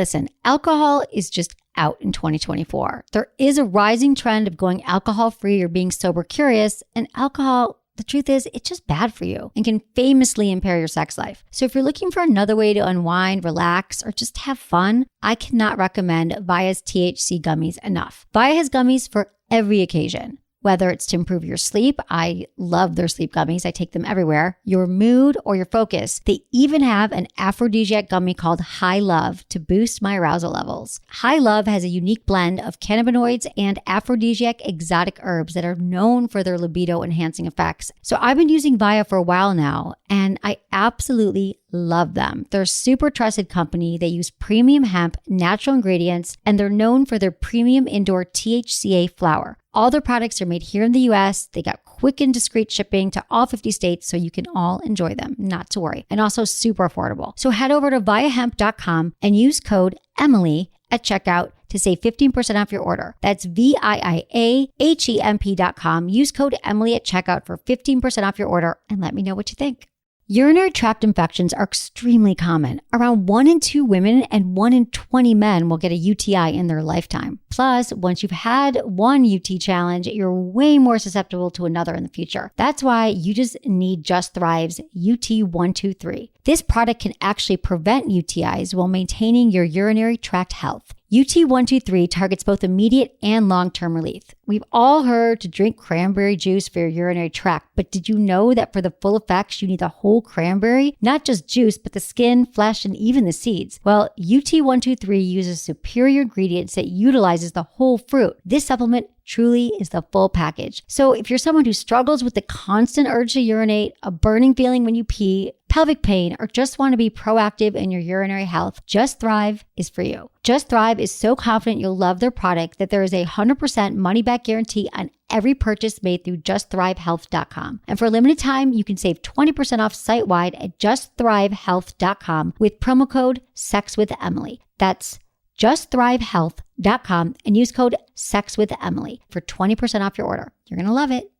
Listen, alcohol is just out in 2024. There is a rising trend of going alcohol-free or being sober curious, and alcohol, the truth is, it's just bad for you and can famously impair your sex life. So if you're looking for another way to unwind, relax, or just have fun, I cannot recommend Via's THC gummies enough. Via has gummies for every occasion. Whether it's to improve your sleep, I love their sleep gummies. I take them everywhere. Your mood or your focus. They even have an aphrodisiac gummy called High Love to boost my arousal levels. High Love has a unique blend of cannabinoids and aphrodisiac exotic herbs that are known for their libido enhancing effects. So I've been using Via for a while now, and I absolutely love them. They're a super trusted company. They use premium hemp, natural ingredients, and they're known for their premium indoor THCA flower. All their products are made here in the US. They got quick and discreet shipping to all 50 states, so you can all enjoy them, not to worry. And also super affordable. So head over to viahemp.com and use code Emily at checkout to save 15% off your order. That's VIIAHEMP.com. Use code Emily at checkout for 15% off your order and let me know what you think. Urinary tract infections are extremely common. Around 1 in 2 women and 1 in 20 men will get a UTI in their lifetime. Plus, once you've had one UT challenge, you're way more susceptible to another in the future. That's why you just need Just Thrive's UT123. This product can actually prevent UTIs while maintaining your urinary tract health. UT123 targets both immediate and long-term relief. We've all heard to drink cranberry juice for your urinary tract, but did you know that for the full effects, you need the whole cranberry? Not just juice, but the skin, flesh, and even the seeds. Well, UT123 uses superior ingredients that utilizes the whole fruit. This supplement truly is the full package. So if you're someone who struggles with the constant urge to urinate, a burning feeling when you pee, pelvic pain, or just want to be proactive in your urinary health, Just Thrive is for you. Just Thrive is so confident you'll love their product that there is a 100% money-back guarantee on every purchase made through justthrivehealth.com. And for a limited time, you can save 20% off site-wide at justthrivehealth.com with promo code SEXWithEmily. That's justthrivehealth.com and use code SEXWithEmily for 20% off your order. You're going to love it.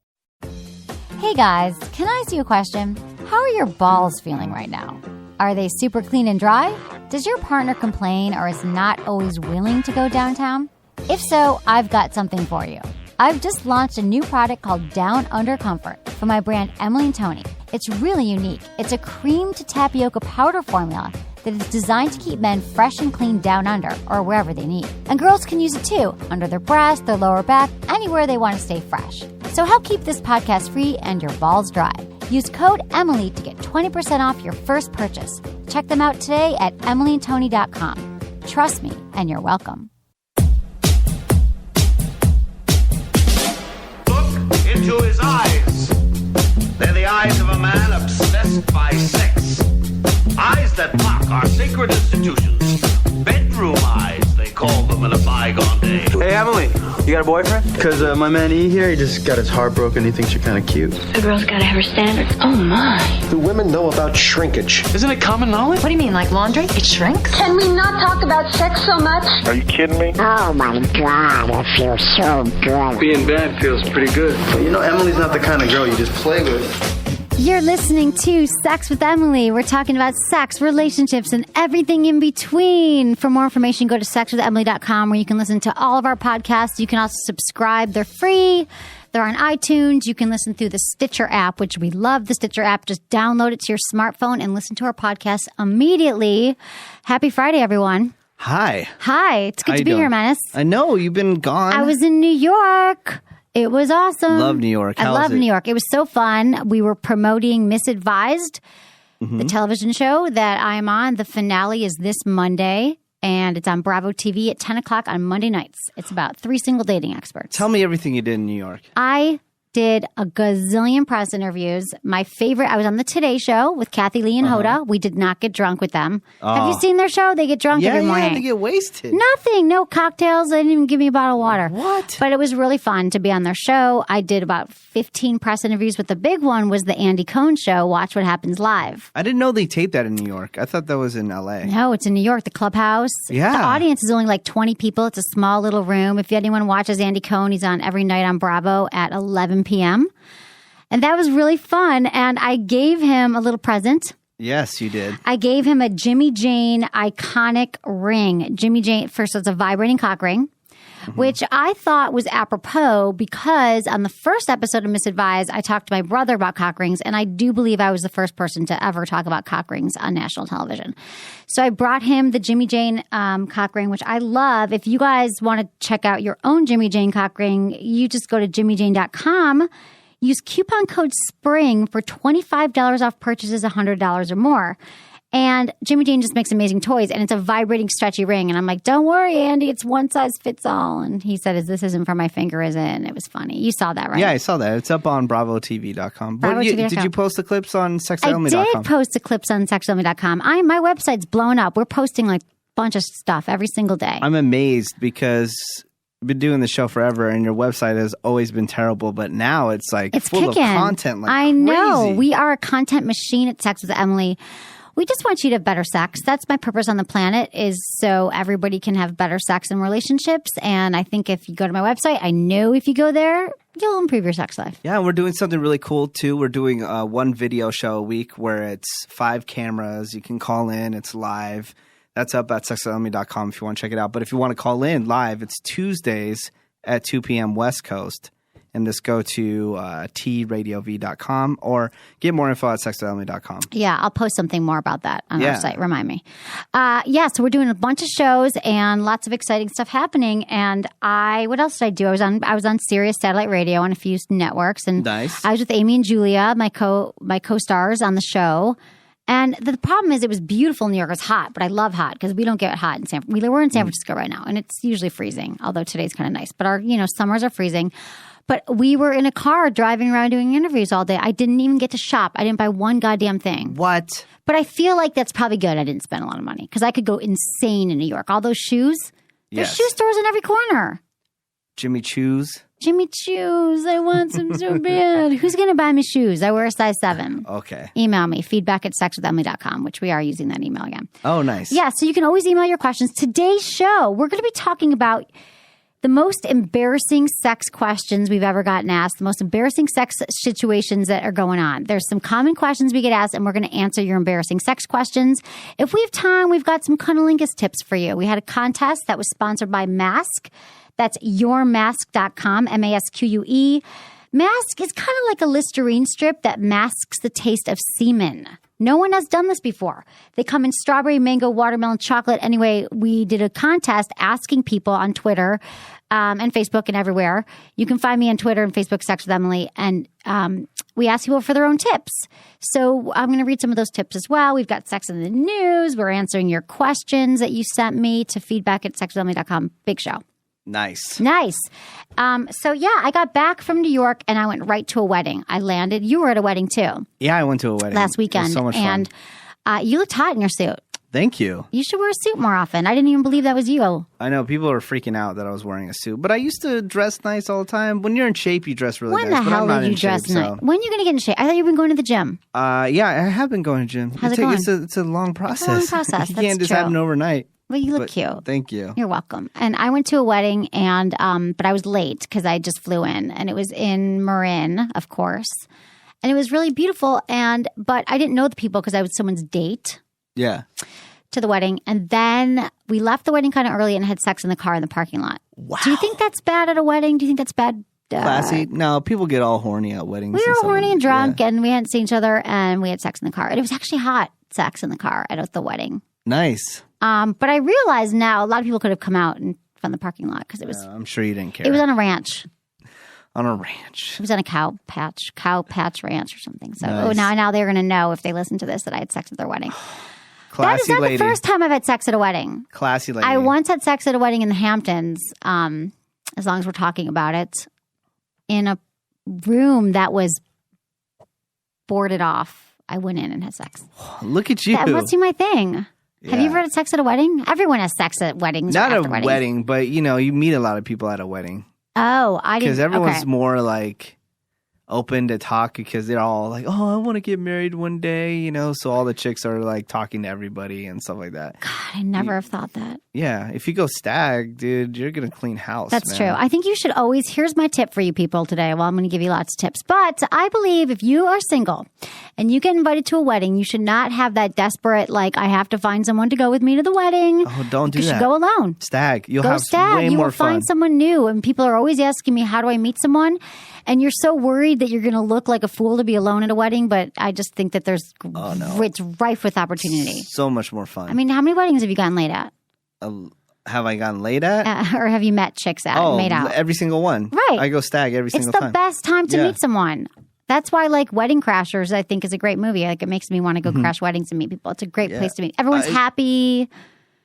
Hey guys, can I ask you a question? How are your balls feeling right now? Are they super clean and dry? Does your partner complain or is not always willing to go downtown? If so, I've got something for you. I've just launched a new product called Down Under Comfort from my brand Emily & Tony. It's really unique. It's a cream to tapioca powder formula that is designed to keep men fresh and clean down under or wherever they need. And girls can use it too, under their breast, their lower back, anywhere they want to stay fresh. So help keep this podcast free and your balls dry. Use code Emily to get 20% off your first purchase. Check them out today at emilyandtony.com. Trust me, and you're welcome. Look into his eyes. They're the eyes of a man obsessed by sex. Eyes that mock our sacred institutions. Bedroom eyes, they call them in a bygone day. Hey, Emily, you got a boyfriend? Because my man E here, he just got his heart broken. He thinks you're kind of cute. A girl's got to have her standards. Oh, my. Do women know about shrinkage? Isn't it common knowledge? What do you mean, like laundry? It shrinks? Can we not talk about sex so much? Are you kidding me? Oh, my God, it feels so good. Being bad feels pretty good. But you know, Emily's not the kind of girl you just play with. You're listening to Sex with Emily. We're talking about sex, relationships, and everything in between. For more information, go to sexwithemily.com where you can listen to all of our podcasts. You can also subscribe. They're free. They're on iTunes. You can listen through the Stitcher app, which we love the Stitcher app. Just download it to your smartphone and listen to our podcast immediately. Happy Friday, everyone. Hi. Hi. It's good to be here, Menace. I know. You've been gone. I was in New York. It was awesome. Love New York. I love New York. It was so fun. We were promoting Misadvised, the television show that I'm on. The finale is this Monday, and it's on Bravo TV at 10 o'clock on Monday nights. It's about 3 single dating experts. Tell me everything you did in New York. I did a gazillion press interviews. My favorite, I was on the Today Show with Kathy Lee and Hoda. We did not get drunk with them. Have you seen their show? They get drunk every morning. Yeah, they get wasted. Nothing. No cocktails. They didn't even give me a bottle of water. What? But it was really fun to be on their show. I did about 15 press interviews, but the big one was the Andy Cohen show, Watch What Happens Live. I didn't know they taped that in New York. I thought that was in L.A. No, it's in New York, the Clubhouse. Yeah. The audience is only like 20 people. It's a small little room. If anyone watches Andy Cohen, he's on every night on Bravo at 11 p.m., and that was really fun. And I gave him a little present. Yes, you did. I gave him a Jimmy Jane iconic ring. Jimmy Jane, first, it's a vibrating cock ring, which I thought was apropos because on the first episode of Misadvised, I talked to my brother about cock rings, and I do believe I was the first person to ever talk about cock rings on national television. So I brought him the Jimmy Jane cock ring, which I love. If you guys want to check out your own Jimmy Jane cock ring, you just go to jimmyjane.com. Use coupon code SPRING for $25 off purchases $100 or more. And Jimmy Jane just makes amazing toys, and it's a vibrating, stretchy ring. And I'm like, don't worry, Andy, it's one size fits all. And he said, this isn't for my finger, is it? And it was funny. You saw that, right? Yeah, I saw that. It's up on BravoTV.com. Did you post the clips on sexologist.com? I did post the clips on sexologist.com. My website's blown up. We're posting like a bunch of stuff every single day. I'm amazed because I've been doing the show forever, and your website has always been terrible, but now it's like full kicking. of content like I crazy. know. We are a content machine at Sex with Emily. We just want you to have better sex. That's my purpose on the planet, is so everybody can have better sex and relationships. And I think if you go to my website, I know if you go there, you'll improve your sex life. Yeah, we're doing something really cool, too. We're doing one video show a week where it's 5 cameras. You can call in. It's live. That's up at sexologist.com if you want to check it out. But if you want to call in live, it's Tuesdays at 2 p.m. West Coast. And just go to tradiov.com or get more info at sexologist.com. Yeah, I'll post something more about that on our site. Remind me. So we're doing a bunch of shows and lots of exciting stuff happening. And what else did I do? I was on Sirius Satellite Radio on a few networks. And nice. I was with Amy and Julia, my co-stars on the show. And the problem is it was beautiful in New York. It was hot, but I love hot because we don't get hot in San Francisco. We're in San Francisco right now, and it's usually freezing, although today's kind of nice. But our summers are freezing. But we were in a car driving around doing interviews all day. I didn't even get to shop. I didn't buy one goddamn thing. What? But I feel like that's probably good. I didn't spend a lot of money because I could go insane in New York. All those shoes. There's shoe stores in every corner. Jimmy Choo's. Jimmy Choo's. I want some so bad. Who's going to buy me shoes? I wear a size 7. Okay. Email me, feedback@sexwithemily.com, which we are using that email again. Oh, nice. Yeah, so you can always email your questions. Today's show, we're going to be talking about the most embarrassing sex questions we've ever gotten asked, the most embarrassing sex situations that are going on. There's some common questions we get asked, and we're going to answer your embarrassing sex questions. If we have time, we've got some cunnilingus tips for you. We had a contest that was sponsored by Mask. That's yourmask.com, MASQUE. Mask is kind of like a Listerine strip that masks the taste of semen. No one has done this before. They come in strawberry, mango, watermelon, chocolate. Anyway, we did a contest asking people on Twitter and Facebook and everywhere. You can find me on Twitter and Facebook, Sex with Emily. And we asked people for their own tips. So I'm going to read some of those tips as well. We've got sex in the news. We're answering your questions that you sent me to feedback@sexwithemily.com. Big show. Nice. I got back from New York and I went right to a wedding. I landed. You were at a wedding too. Yeah, I went to a wedding last weekend. It was so much fun. And you looked hot in your suit. Thank you. You should wear a suit more often. I didn't even believe that was you. I know. People are freaking out that I was wearing a suit. But I used to dress nice all the time. When you're in shape, you dress really nice. When the hell did you dress nice? When are you going to get in shape? I thought you were going to the gym. Yeah, I have been going to the gym. How's it going? It's a long process. It's a long process. You can't just happen overnight. Well, you look cute. Thank you. You're welcome. And I went to a wedding, and but I was late because I just flew in, and it was in Marin, of course, and it was really beautiful. But I didn't know the people because I was someone's date. Yeah. To the wedding, and then we left the wedding kind of early and had sex in the car in the parking lot. Wow. Do you think that's bad at a wedding? Do you think that's bad? Classy? No, people get all horny at weddings. We were horny and drunk, and we hadn't seen each other, and we had sex in the car, and it was actually hot sex in the car at the wedding. Nice. But I realize now a lot of people could have come out from the parking lot because it was. I'm sure you didn't care. It was on a ranch. On a ranch. It was on a cow patch ranch or something. So nice. Now they're going to know if they listen to this that I had sex at their wedding. Classy that is not lady. the first time I've had sex at a wedding. Classy lady. I once had sex at a wedding in the Hamptons, as long as we're talking about it, in a room that was boarded off. I went in and had sex. Look at you. That must be my thing. Yeah. Have you ever had sex at a wedding? Everyone has sex at weddings. Not a weddings. wedding, but you meet a lot of people at a wedding. Oh, I didn't. Because everyone's okay. more like open to talk because they're all like, oh, I want to get married one day, So all the chicks are like talking to everybody and stuff like that. God, I never have thought that. Yeah, if you go stag, dude, you're going to clean house. That's man. true. I think you should always, here's my tip for you people today. Well, I'm going to give you lots of tips. But I believe if you are single and you get invited to a wedding, you should not have that desperate, like, I have to find someone to go with me to the wedding. Oh, don't do You that. should go alone. Stag. You'll Go have stag. way You more will fun. find someone new. And people are always asking me, how do I meet someone? And you're so worried that you're going to look like a fool to be alone at a wedding. But I just think that it's rife with opportunity. So much more fun. I mean, how many weddings have you gotten laid at? Have I gotten laid at? Or have you met chicks at, made out? Every single one. Right. I go stag every single It's the time. best time to meet someone. That's why, like, Wedding Crashers, I think, is a great movie. Like, it makes me want to go crash weddings and meet people. It's a great place to meet. Everyone's happy.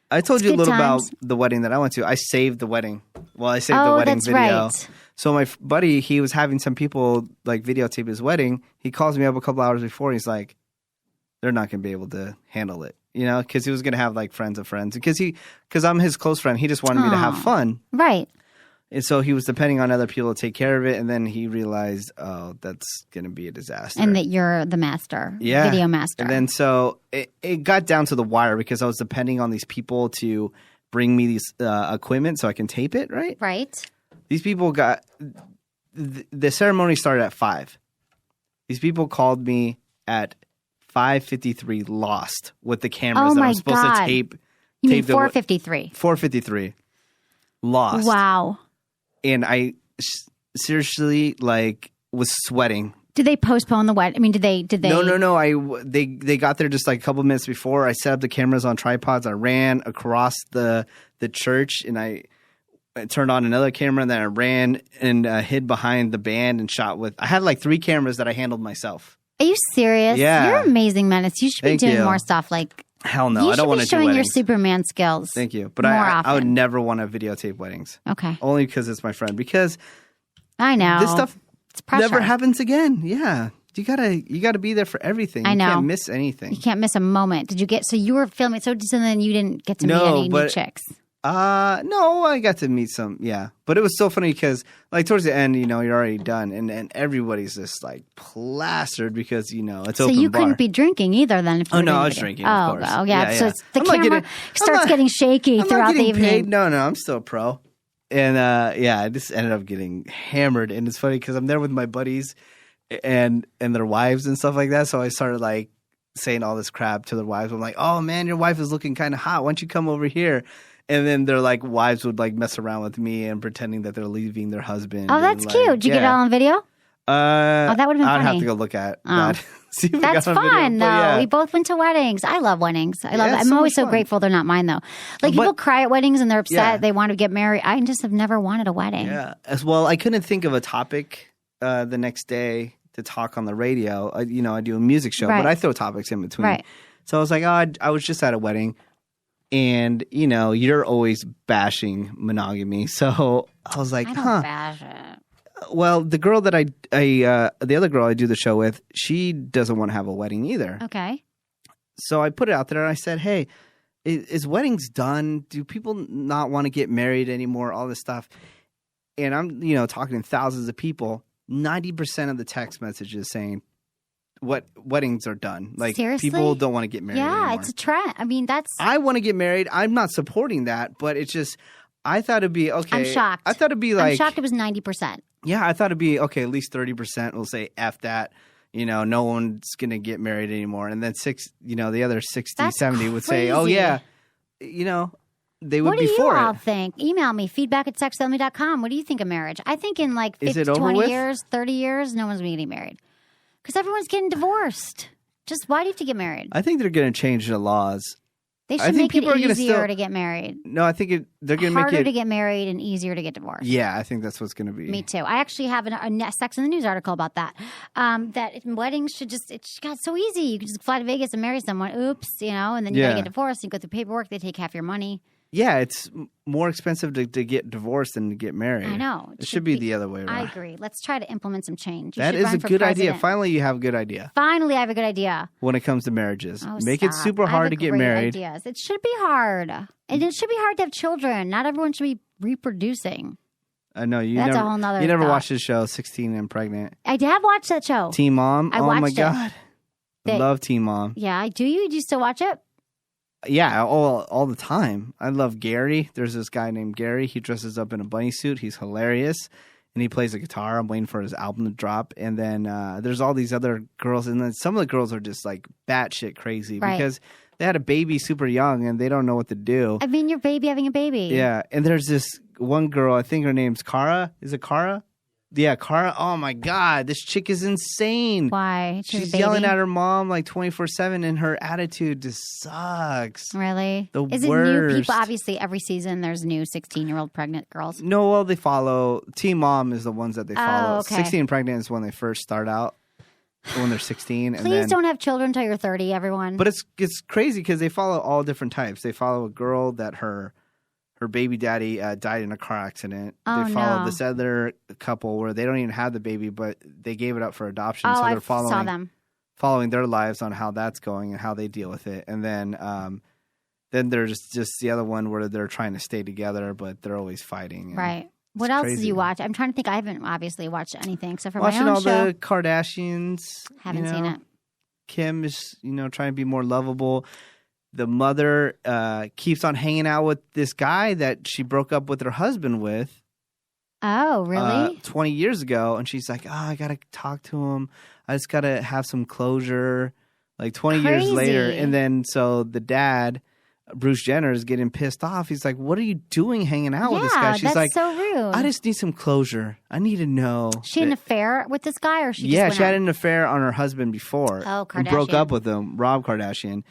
I told you a little times. about the wedding that I went to. I saved the wedding. Well, I saved the wedding that's video. right. So my buddy, he was having some people like videotape his wedding. He calls me up a couple hours before. He's like, they're not going to be able to handle it, you know, because he was going to have like friends of friends. Because I'm his close friend. He just wanted me to have fun. Right. And so he was depending on other people to take care of it. And then he realized, oh, that's going to be a disaster. And that you're the master. Yeah. Video master. And then so it got down to the wire because I was depending on these people to bring me these equipment so I can tape it, right? Right. These people got the ceremony started at 5. These people called me at 5:53 lost with the cameras that I was supposed to tape. You mean 4:53? 4:53 lost. Wow. And I seriously like was sweating. Did they postpone the wedding? I mean, did they? No. They got there just like a couple minutes before. I set up the cameras on tripods. I ran across the church and I turned on another camera. And then I ran and hid behind the band and shot with. I had like 3 cameras that I handled myself. Are you serious? Yeah. You're amazing, Menace. You should be doing more stuff like. Hell no, I don't want to do showing weddings. your Superman skills. Thank you, but more I would often. never want to videotape weddings. Okay. Only because it's my friend. Because I know this stuff it's pressure. never happens again. Yeah. You gotta be there for everything. I know. You can't miss anything. You can't miss a moment. Did you get? So you were filming. So then you didn't get to meet any new chicks. No, I got to meet some. Yeah, but it was so funny because like towards the end, you know, you're already done, and everybody's just like plastered because you know it's so open you bar. couldn't be drinking either then. If you Oh were no, doing I was video. drinking. Of course. Oh yeah. So it's the I'm not camera starts getting shaky I'm throughout not the getting evening. paid. No, I'm still a pro. And I just ended up getting hammered, and it's funny because I'm there with my buddies and their wives and stuff like that. So I started like saying all this crap to their wives. I'm like, "Oh man, your wife is looking kind of hot. Why don't you come over here?" And then their like wives would like mess around with me and pretending that they're leaving their husband. Oh, that's and, cute. like, Did you get it all on video? that would have been I'd have funny. to go look at that. See if I That's got on fun, video. though. But yeah. We both went to weddings. I love weddings. I love it. it's I'm so always much so fun. grateful they're not mine, though. Like, people cry at weddings and they're upset. Yeah. They want to get married. I just have never wanted a wedding. Yeah. As well, I couldn't think of a topic the next day to talk on the radio. I do a music show, Right. but I throw topics in between. Right. So I was like, I was just at a wedding, and you're always bashing monogamy. So I was like, I don't bash it. Well, the girl that the other girl I do the show with, she doesn't want to have a wedding either. Okay. So I put it out there and I said, hey, is weddings done? Do people not want to get married anymore? All this stuff. And I'm, talking to thousands of people. 90% of the text messages saying what weddings are done. Like, Seriously? people don't want to get married anymore. Yeah, it's a trend. I mean, I want to get married. I'm not supporting that, but it's just, I thought it'd be, okay. I'm shocked. I thought it'd be like. I'm shocked it was 90%. Yeah, I thought it'd be, okay, at least 30% will say F that. No one's going to get married anymore. And then the other 60, That's 70 would say, oh, crazy. yeah, they would What be do you for all it. think? Email me, feedback@sexologist.com. What do you think of marriage? I think in like Is 50, it over 20 with? years, 30 years, no one's going to get married. Because everyone's getting divorced. Just why do you have to get married? I think they're going to change the laws. They I should think make it people are gonna easier still- to get married. No, I think they're going to make Harder it. to get married and easier to get divorced. Yeah, I think that's what's going to be. Me too. I actually have a Sex in the News article about that. That weddings should it got so easy. You can just fly to Vegas and marry someone. Oops, and then you got to Yeah. get divorced. You go through paperwork. They take half your money. Yeah, it's more expensive to get divorced than to get married. I know. It should be the other way around. I agree. Let's try to implement some change. You That should is run a for good idea. president. Finally, you have a good idea Finally, I have a good idea. when it comes to marriages. Oh, Make it stop. super I have hard a to get great married. Ideas. It should be hard. And it should be hard to have children. Not everyone should be reproducing. I know you That's a never. whole nother you never thought. watched the show 16 and Pregnant. I have watched that show. Teen Mom. I Oh my watched it. god, I They- love Teen Mom. Yeah, do you? Do you still watch it? Yeah, all the time. I love Gary. There's this guy named Gary. He dresses up in a bunny suit. He's hilarious. And he plays a guitar. I'm waiting for his album to drop. And then there's all these other girls. And then some of the girls are just like batshit crazy because they had a baby super young and they don't know what to do. I mean, your baby having a baby. Yeah. And there's this one girl, I think her name's Kara. Is it Kara? Yeah, Kara. Oh my God, this chick is insane. Why? She's yelling at her mom like 24/7, and her attitude just sucks. Really? Is it new people? Obviously, every season there's new 16-year-old pregnant girls. No, well, they follow. Teen Mom is the ones that they follow. Oh, okay. 16 pregnant is when they first start out, when they're 16. Please don't have children until you're 30, everyone. But it's crazy because they follow all different types. They follow a girl that her baby daddy died in a car accident. They follow this other couple where they don't even have the baby, but they gave it up for adoption. Oh, so they're saw them. Following their lives on how that's going and how they deal with it. And then there's just the other one where they're trying to stay together, but they're always fighting. Right. What else do you watch? I'm trying to think. I haven't obviously watched anything except for watching my own all show. the Kardashians. Haven't seen it. Kim is, trying to be more lovable. The mother keeps on hanging out with this guy that she broke up with her husband with. Oh, really? 20 years ago. And she's like, I got to talk to him. I just got to have some closure. Like 20 years later. And then so the dad, Bruce Jenner, is getting pissed off. He's like, what are you doing hanging out with this guy? She's that's like, so rude. I just need some closure. I need to know. She had an affair with this guy, or she just Yeah, went she had out? an affair on her husband before. Oh, and broke up with him, Rob Kardashian,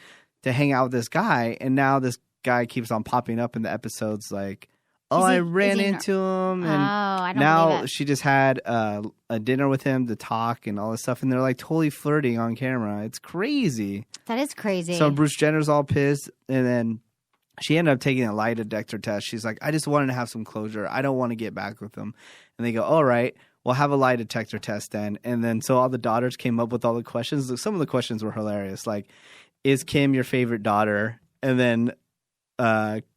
to hang out with this guy. And now this guy keeps on popping up in the episodes like, I ran into him. And I don't now believe it. she just had a dinner with him to talk and all this stuff. And they're like totally flirting on camera. It's crazy. That is crazy. So Bruce Jenner's all pissed. And then she ended up taking a lie detector test. She's like, I just wanted to have some closure. I don't want to get back with him. And they go, all right, we'll have a lie detector test then. And then so all the daughters came up with all the questions. Some of the questions were hilarious. Like, is Kim your favorite daughter? And then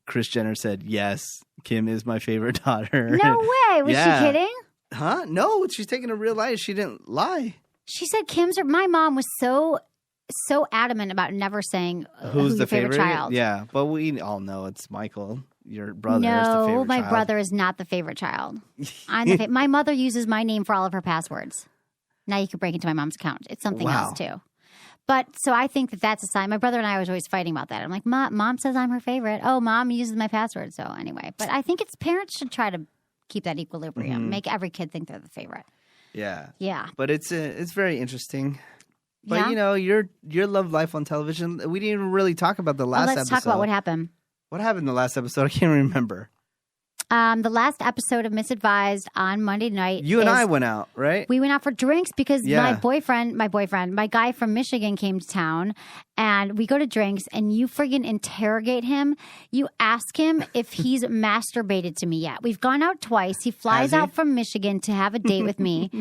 Kris Jenner said, yes, Kim is my favorite daughter. No way. Was she kidding? Huh? No, she's taking a real lie. She didn't lie. She said my mom was so adamant about never saying who's your favorite child. Yeah, but we all know it's Michael, your brother. No, is the favorite my child. brother is not the favorite child. I'm the my mother uses my name for all of her passwords. Now you can break into my mom's account. It's something else too. But so I think that's a sign. My brother and I was always fighting about that. I'm like, Mom says I'm her favorite. Oh, Mom uses my password. So anyway, but I think parents should try to keep that equilibrium. Mm-hmm. Make every kid think they're the favorite. Yeah. Yeah. But it's very interesting. But your love life on television, we didn't even really talk about the last episode. Let's talk about what happened. What happened in the last episode? I can't remember. The last episode of Misadvised on Monday night. You and I went out, right? We went out for drinks because my guy from Michigan came to town, and we go to drinks, and you friggin' interrogate him. You ask him if he's masturbated to me yet. We've gone out twice. He flies out from Michigan to have a date with me.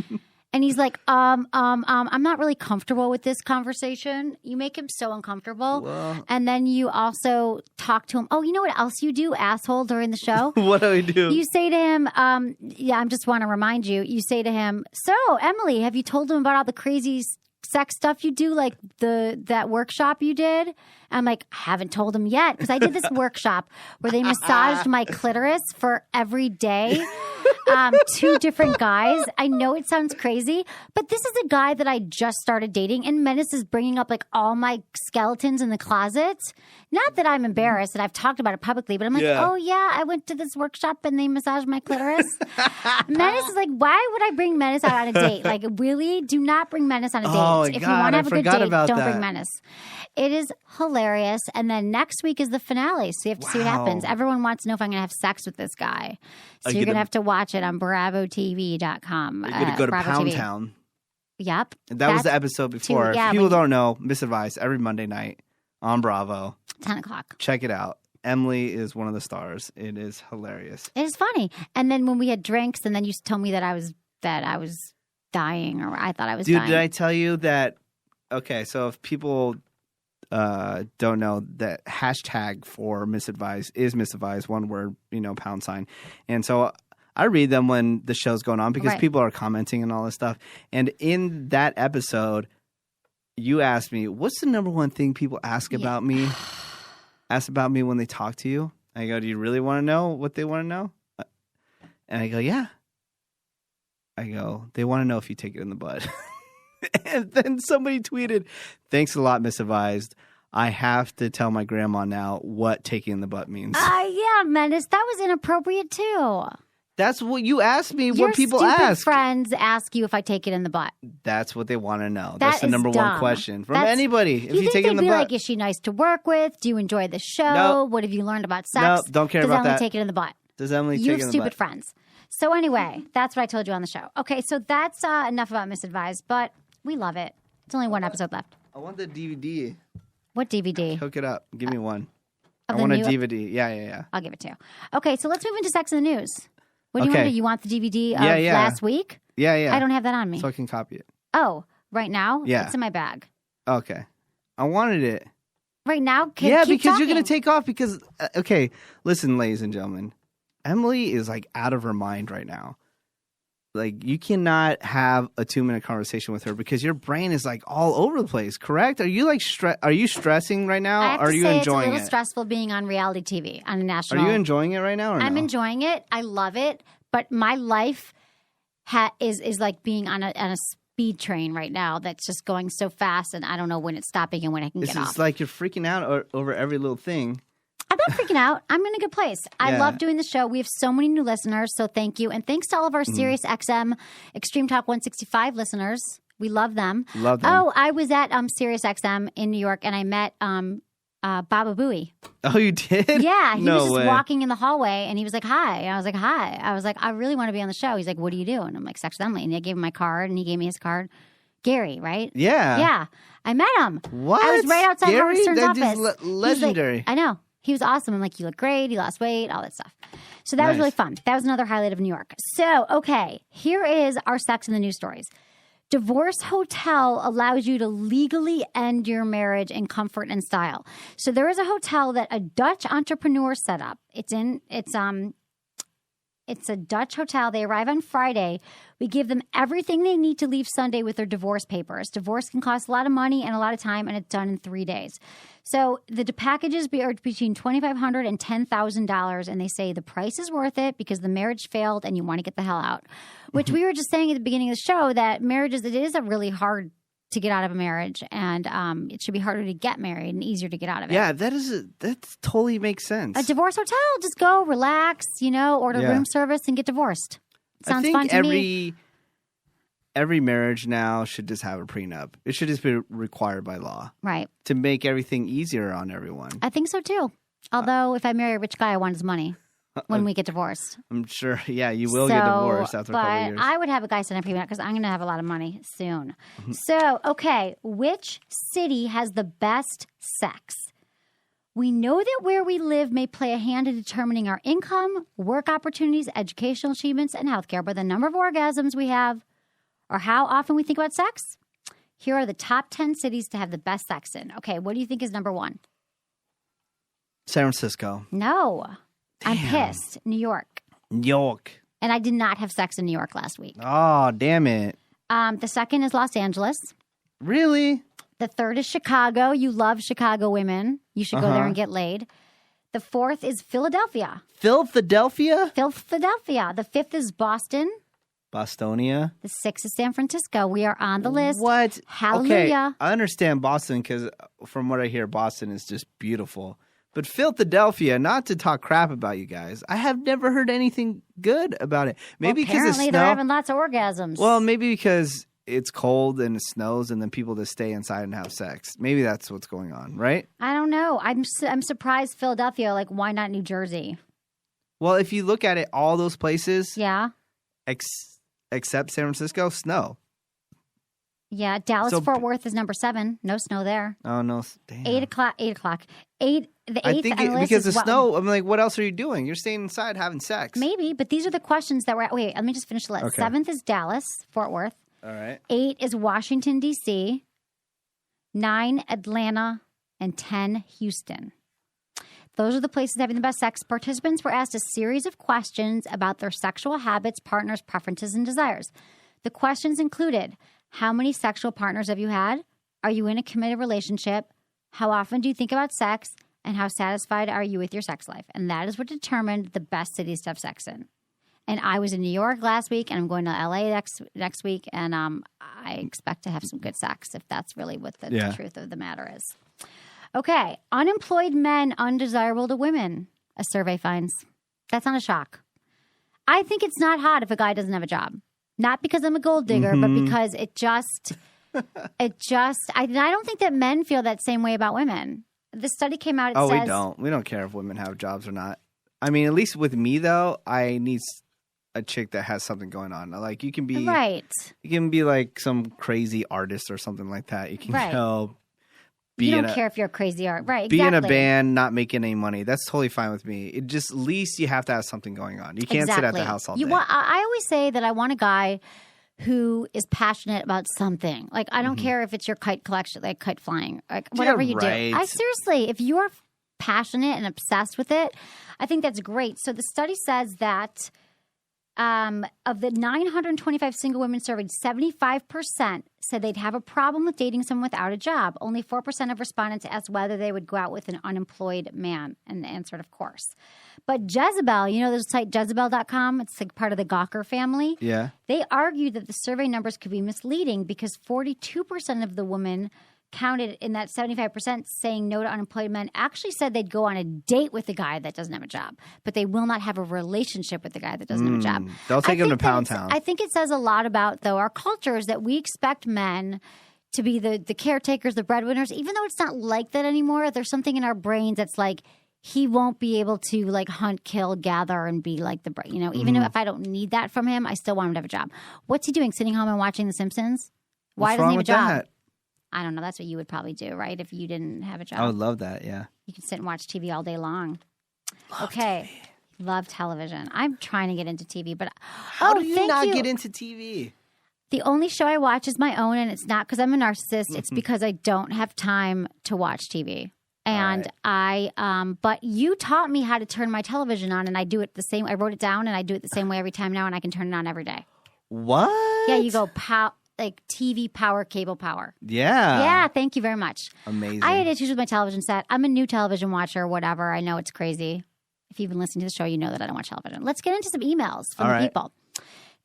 And he's like, I'm not really comfortable with this conversation. You make him so uncomfortable. Well, and then you also talk to him. Oh, you know what else you do, asshole, during the show? What do I do? You say to him, I just want to remind you, you say to him, so, Emily, have you told him about all the crazy sex stuff you do, like that workshop you did? I'm like, I haven't told him yet, because I did this workshop where they massaged my clitoris for every day. 2 different guys. I know it sounds crazy, but this is a guy that I just started dating, and Menace is bringing up like all my skeletons in the closet. Not that I'm embarrassed that I've talked about it publicly, but I'm like, oh yeah, I went to this workshop and they massaged my clitoris. Menace is like, why would I bring Menace out on a date? Like, really? Do not bring Menace on a date. Oh, if God, you want to have a good date, don't that. bring Menace. It is hilarious. And then next week is the finale. So you have to see what happens. Everyone wants to know if I'm going to have sex with this guy. So you're going to have to watch it on BravoTV.com. You're going to go to Bravo Pound TV. Town. Yep. That was the episode before. If people don't know, Misadvised every Monday night on Bravo. 10 o'clock. Check it out. Emily is one of the stars. It is hilarious. It is funny. And then when we had drinks, and then you told me that I was dying, or I thought I was dying. Dude, did I tell you that? Okay, so if people don't know, that hashtag for Misadvised is Misadvised, one word, $. And so I read them when the show's going on because people are commenting and all this stuff. And in that episode, you asked me, what's the number one thing people ask about me? ask about me when they talk to you. I go, do you really want to know what they want to know? And I go, yeah. I go, they want to know if you take it in the butt. And then somebody tweeted, thanks a lot, misadvised. I have to tell my grandma now what taking in the butt means. Yeah, Menace, that was inappropriate too. That's what you asked me. Your what people stupid ask. friends ask you if I take it in the butt. That's what they want to know. That That's the is number dumb. one question from That's- anybody. If you take it in the be butt, like, is she nice to work with? Do you enjoy the show? Nope. What have you learned about sex? Nope, don't care Does about Emily that. take it in the butt? does Emily You take have it in the stupid butt? friends. So anyway, that's what I told you on the show. Okay, so that's enough about misadvised, but we love it. It's only one episode left. I want the DVD. What DVD? Hook it up. Give me one. I Of the want a new- DVD. Yeah. I'll give it to you. Okay, so let's move into Sex in the News. What do you Okay. want to do? You want the DVD of Yeah. last week? Yeah. I don't have that on me. So I can copy it. Oh, right now? Yeah. It's in my bag. Okay. I wanted it. Right now? Yeah, keep because you're going talking. to take off because, okay, listen, ladies and gentlemen. Emily is like out of her mind right now. Like, you cannot have a 2-minute conversation with her because your brain is like all over the place, correct? Are you like, are you stressing right now? I have Or are to you say enjoying it's a little it? stressful being on reality TV on a Are national. you enjoying it right now or I'm no? enjoying it. I love it. But my life is like being on a speed train right now that's just going so fast, and I don't know when it's stopping and when I can It's get off. like you're freaking out over every little thing. I'm not freaking out. I'm in a good place. I Yeah. love doing the show. We have so many new listeners, so thank you. And thanks to all of our Sirius XM Extreme Talk 165 listeners. We love them. Love them. Oh, I was at Sirius XM in New York, and I met Baba Booey. Oh, you did? Yeah, he no was just way. walking in the hallway, and he was like, hi. I was like, hi. I was like, I really want to be on the show. He's like, what do you do? And I'm like, Sex with Emily. And I gave him my card, and he gave me his card. Gary, right? Yeah. Yeah. I met him. What? I was right outside Gary? Howard Stern's That office. is He's like- legendary. I know. He was awesome. I'm like, you look great. You lost weight, all that stuff. So that was Nice. really fun. That was another highlight of New York. So, okay, here is our Sex in the News stories. Divorce Hotel allows you to legally end your marriage in comfort and style. So there is a hotel that a Dutch entrepreneur set up. It's a Dutch hotel. They arrive on Friday. We give them everything they need to leave Sunday with their divorce papers. Divorce can cost a lot of money and a lot of time, and it's done in 3 days. So the packages are between $2,500 and $10,000, and they say the price is worth it because the marriage failed and you want to get the hell out. Which we were just saying at the beginning of the show that marriages, it is a really hard to get out of a marriage, and it should be harder to get married and easier to get out of it. Yeah, that totally makes sense. A divorce hotel, just go, relax, order Yeah. room service and get divorced. Sounds I think fun to me. every marriage now should just have a prenup. It should just be required by law Right. to make everything easier on everyone. I think so too. Although if I marry a rich guy, I want his money when we get divorced. I'm sure, yeah, you will get divorced after a couple of years. I would have a guy sign a prenup because I'm going to have a lot of money soon. Mm-hmm. So, okay, which city has the best sex? We know that where we live may play a hand in determining our income, work opportunities, educational achievements, and healthcare, but the number of orgasms we have or how often we think about sex? Here are the top 10 cities to have the best sex in. Okay, what do you think is number one? San Francisco. No. I'm Damn. pissed. New York. New York. And I did not have sex in New York last week. Oh, damn it. The second is Los Angeles. Really? The third is Chicago. You love Chicago women. You should go there and get laid. The fourth is Philadelphia. Philadelphia? Philadelphia. The fifth is Boston. Bostonia? The sixth is San Francisco. We are on the list. What? Hallelujah. Okay, I understand Boston because from what I hear, Boston is just beautiful. But Philadelphia, not to talk crap about you guys, I have never heard anything good about it. Maybe because apparently of they're snow. having lots of orgasms. Well, maybe because it's cold and it snows, and then people just stay inside and have sex. Maybe that's what's going on, right? I don't know. I'm surprised Philadelphia. Like, why not New Jersey? Well, if you look at it, all those places, Yeah. except San Francisco, snow. Yeah. Dallas So- Fort Worth is number 7. No snow there. Oh no, damn. 8 o'clock. 8 o'clock. The I eighth think on the list because is of snow. I'm like, what else are you doing? You're staying inside having sex. Maybe, but these are the questions that were. Wait, let me just finish the list. Okay. 7th is Dallas Fort Worth. All right. 8 is Washington D.C. 9 Atlanta, and 10 Houston. Those are the places having the best sex. Participants were asked a series of questions about their sexual habits, partners, preferences, and desires. The questions included: how many sexual partners have you had? Are you in a committed relationship? How often do you think about sex? And how satisfied are you with your sex life? And that is what determined the best cities to have sex in. And I was in New York last week, and I'm going to LA next week, and I expect to have some good sex if that's really what the truth of the matter is. Okay, unemployed men undesirable to women, a survey finds. That's not a shock. I think it's not hot if a guy doesn't have a job. Not because I'm a gold digger, but because I don't think that men feel that same way about women. The study came out, it says... we don't. We don't care if women have jobs or not. I mean, at least with me, though, I need a chick that has something going on. Like, you can be... Right. You can be like some crazy artist or something like that. You can go... You don't care if you're a crazy art. Right, exactly. Be in a band, not making any money. That's totally fine with me. It just, at least you have to have something going on. You can't sit at the house all day. I always say that I want a guy who is passionate about something. Like, I don't care if it's your kite collection, like kite flying, like whatever you do. Seriously, if you're passionate and obsessed with it, I think that's great. So the study says that of the 925 single women surveyed, 75% said they'd have a problem with dating someone without a job. Only 4% of respondents asked whether they would go out with an unemployed man, and the answer, of course. But Jezebel, you know the site Jezebel.com? It's like part of the Gawker family. Yeah. They argued that the survey numbers could be misleading because 42% of the women counted in that 75% saying no to unemployed men actually said they'd go on a date with a guy that doesn't have a job, but they will not have a relationship with the guy that doesn't have a job. They'll take him to Pound Town. I think it says a lot about, though, our culture is that we expect men to be the caretakers, the breadwinners, even though it's not like that anymore. There's something in our brains that's like, he won't be able to like hunt, kill, gather, and be like the, even if I don't need that from him, I still want him to have a job. What's he doing? Sitting home and watching The Simpsons? Why doesn't he have a job? That? I don't know. That's what you would probably do, right? If you didn't have a job. I would love that, yeah. You could sit and watch TV all day long. TV. Love television. I'm trying to get into TV, but... How do you not get into TV? The only show I watch is my own, and it's not because I'm a narcissist. It's because I don't have time to watch TV. And but you taught me how to turn my television on, and I do it the same. I wrote it down, and I do it the same way every time now, and I can turn it on every day. What? Yeah, you go like TV power, cable power. Yeah. Yeah, thank you very much. Amazing. I had issues with my television set. I'm a new television watcher, whatever. I know it's crazy. If you've been listening to the show, you know that I don't watch television. Let's get into some emails from the people.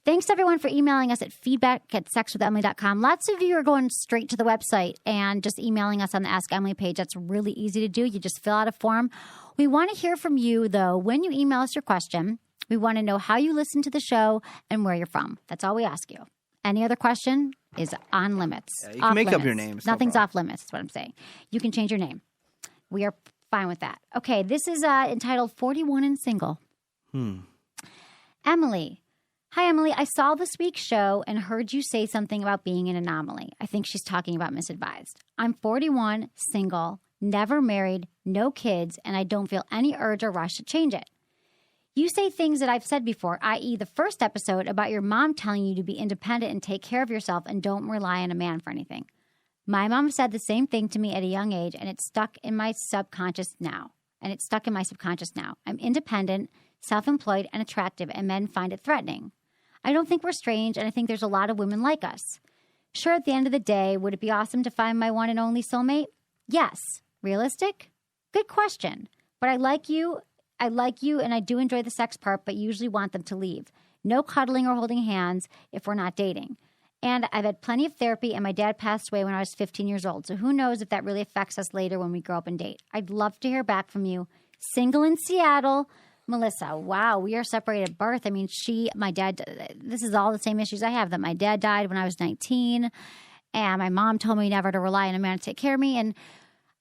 Thanks, everyone, for emailing us at feedback@sexwithemily.com. Lots of you are going straight to the website and just emailing us on the Ask Emily page. That's really easy to do. You just fill out a form. We want to hear from you, though. When you email us your question, we want to know how you listen to the show and where you're from. That's all we ask you. Any other question is on limits. Yeah, you can make up your names. Nothing's off limits, is what I'm saying. You can change your name. We are fine with that. Okay, this is entitled 41 and Single. Emily. Hi, Emily. I saw this week's show and heard you say something about being an anomaly. I think she's talking about misadvised. I'm 41, single, never married, no kids, and I don't feel any urge or rush to change it. You say things that I've said before, i.e. the first episode about your mom telling you to be independent and take care of yourself and don't rely on a man for anything. My mom said the same thing to me at a young age, and it's stuck in my subconscious now. I'm independent, self-employed, and attractive, and men find it threatening. I don't think we're strange, and I think there's a lot of women like us. Sure, at the end of the day, would it be awesome to find my one and only soulmate? Yes. Realistic? Good question. But I like you, and I do enjoy the sex part, but usually want them to leave. No cuddling or holding hands if we're not dating. And I've had plenty of therapy, and my dad passed away when I was 15 years old. So who knows if that really affects us later when we grow up and date. I'd love to hear back from you. Single in Seattle, Melissa. Wow, we are separated at birth. I mean, my dad, this is all the same issues I have, that my dad died when I was 19, and my mom told me never to rely on a man to take care of me. And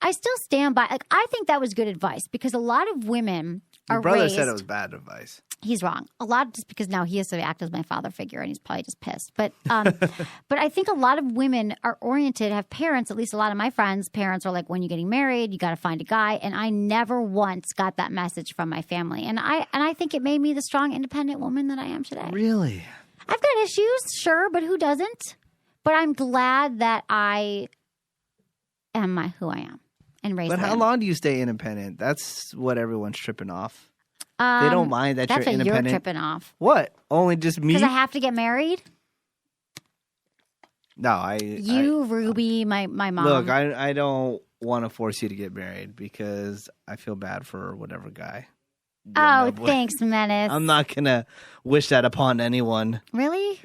I still stand by, I think that was good advice, because a lot of women are Your brother raised, said it was bad advice. He's wrong. A lot just because now he has to act as my father figure, and he's probably just pissed. But but I think a lot of women are oriented, have parents, at least a lot of my friends' parents are like, when you're getting married, you got to find a guy. And I never once got that message from my family. And I think it made me the strong, independent woman that I am today. Really? I've got issues, sure, but who doesn't? But I'm glad that I am who I am and raised. But how long do you stay independent? That's what everyone's tripping off. They don't mind that you're independent. That's what you're tripping off. What? Only just me? Because I have to get married? No, Ruby, my mom. Look, I don't want to force you to get married because I feel bad for whatever guy. Oh, thanks, Menace. I'm not going to wish that upon anyone. Really?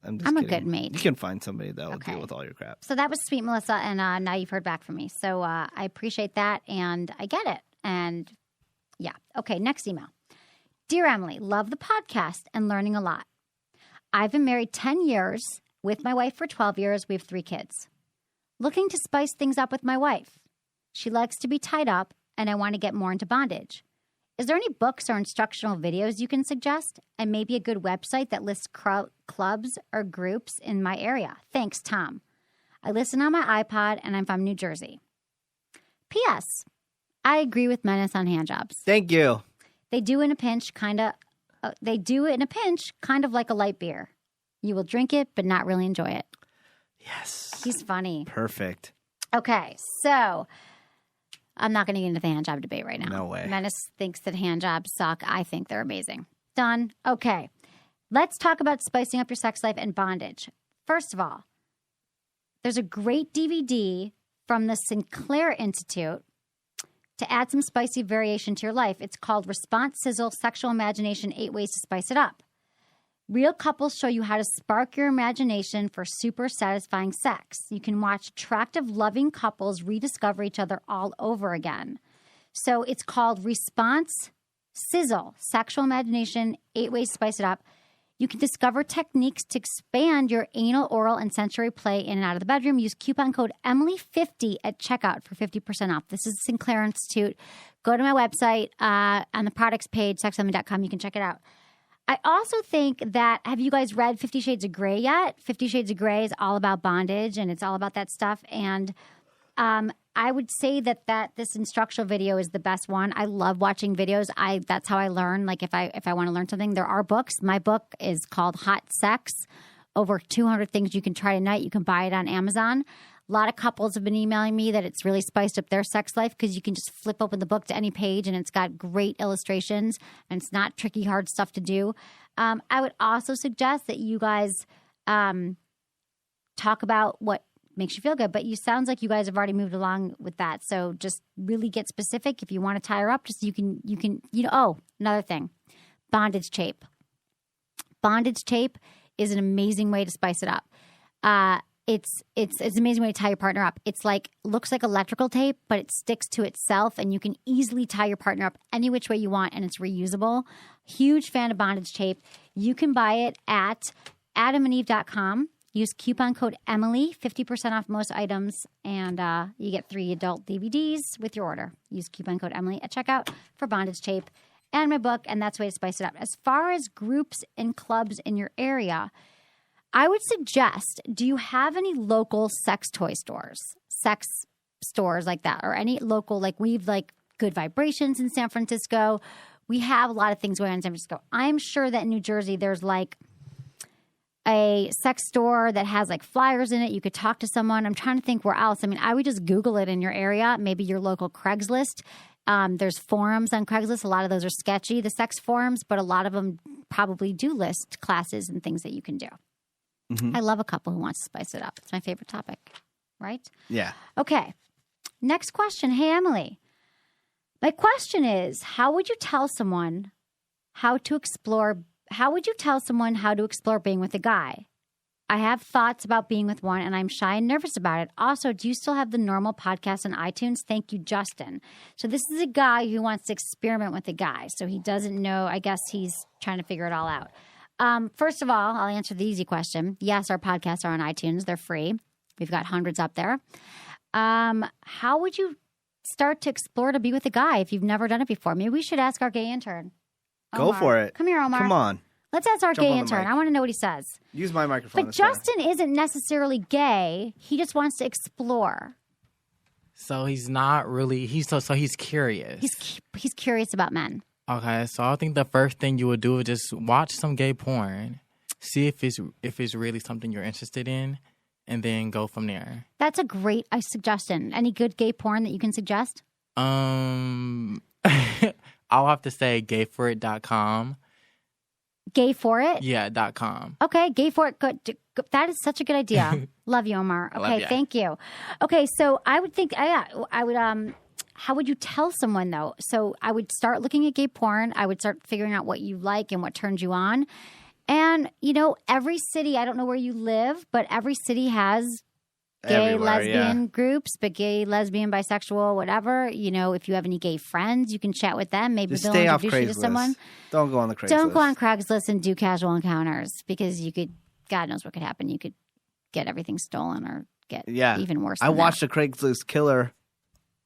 I'm a kidding. good mate. You can find somebody that will deal with all your crap. So that was sweet, Melissa, and now you've heard back from me. So I appreciate that, and I get it. And yeah. Okay, next email. Dear Emily, love the podcast and learning a lot. I've been married 10 years, with my wife for 12 years. We have 3 kids. Looking to spice things up with my wife. She likes to be tied up, and I want to get more into bondage. Is there any books or instructional videos you can suggest? And maybe a good website that lists clubs or groups in my area? Thanks, Tom. I listen on my iPod, and I'm from New Jersey. P.S. I agree with Menace on handjobs. Thank you. They do in a pinch, kind of like a light beer. You will drink it, but not really enjoy it. Yes. He's funny. Perfect. Okay, so I'm not going to get into the handjob debate right now. No way. Menace thinks that handjobs suck. I think they're amazing. Done. Okay. Let's talk about spicing up your sex life and bondage. First of all, there's a great DVD from the Sinclair Institute to add some spicy variation to your life. It's called Response Sizzle Sexual Imagination 8 Ways to Spice It Up. Real couples show you how to spark your imagination for super satisfying sex. You can watch attractive, loving couples rediscover each other all over again. So it's called Response Sizzle, Sexual Imagination, 8 Ways to Spice It Up. You can discover techniques to expand your anal, oral, and sensory play in and out of the bedroom. Use coupon code Emily50 at checkout for 50% off. This is Sinclair Institute. Go to my website on the products page, sexemily.com. You can check it out. I also think that, have you guys read 50 Shades of Grey yet? 50 Shades of Grey is all about bondage, and it's all about that stuff. And I would say that this instructional video is the best one. I love watching videos. That's how I learn. Like if I want to learn something, there are books. My book is called Hot Sex, over 200 things you can try tonight. You can buy it on Amazon. A lot of couples have been emailing me that it's really spiced up their sex life because you can just flip open the book to any page and it's got great illustrations and it's not tricky, hard stuff to do. I would also suggest that you guys talk about what makes you feel good, but you sounds like you guys have already moved along with that. So just really get specific. If you want to tie her up, just you can, oh, another thing, bondage tape. Bondage tape is an amazing way to spice it up. It's an amazing way to tie your partner up. It's looks like electrical tape, but it sticks to itself and you can easily tie your partner up any which way you want and it's reusable. Huge fan of bondage tape. You can buy it at adamandeve.com. Use coupon code Emily, 50% off most items, and you get 3 adult DVDs with your order. Use coupon code Emily at checkout for bondage tape and my book, and that's the way to spice it up. As far as groups and clubs in your area, I would suggest, do you have any local sex toy stores, sex stores like that, or any local, we've Good Vibrations in San Francisco. We have a lot of things going on in San Francisco. I'm sure that in New Jersey there's a sex store that has flyers in it. You could talk to someone. I'm trying to think where else. I mean, I would just Google it in your area, maybe your local Craigslist. There's forums on Craigslist. A lot of those are sketchy, the sex forums, but a lot of them probably do list classes and things that you can do. Mm-hmm. I love a couple who wants to spice it up. It's my favorite topic, right? Yeah. Okay. Next question. Hey, Emily. My question is, how would you tell someone how to explore being with a guy? I have thoughts about being with one, and I'm shy and nervous about it. Also, do you still have the normal podcast on iTunes? Thank you, Justin. So this is a guy who wants to experiment with a guy. So he doesn't know. I guess he's trying to figure it all out. First of all, I'll answer the easy question. Yes, our podcasts are on iTunes. They're free. We've got hundreds up there. How would you start to explore to be with a guy if you've never done it before? Maybe we should ask our gay intern. Omar. Go for it. Come here, Omar. Come on. Let's ask our gay intern. I want to know what he says. Use my microphone. But Justin isn't necessarily gay. He just wants to explore. So he's not really. He's curious. He's curious about men. Okay, so I think the first thing you would do is just watch some gay porn, see if it's really something you're interested in, and then go from there. That's a great suggestion. Any good gay porn that you can suggest? I'll have to say gayforit.com. Gay for it? Yeah, .com. Okay, gay for it. Good. That is such a good idea. Love you, Omar. Okay, thank you. Okay, so I would think I would how would you tell someone though? So I would start looking at gay porn. I would start figuring out what you like and what turns you on. And, every city, I don't know where you live, but every city has gay, Everywhere, lesbian groups, but gay, lesbian, bisexual, whatever. If you have any gay friends, you can chat with them. Maybe Just they'll stay off introduce you to Craigslist. someone. Don't go on the Craigslist. Don't go on Craigslist and do casual encounters because you could, God knows what could happen. You could get everything stolen or get even worse than I watched a Craigslist killer.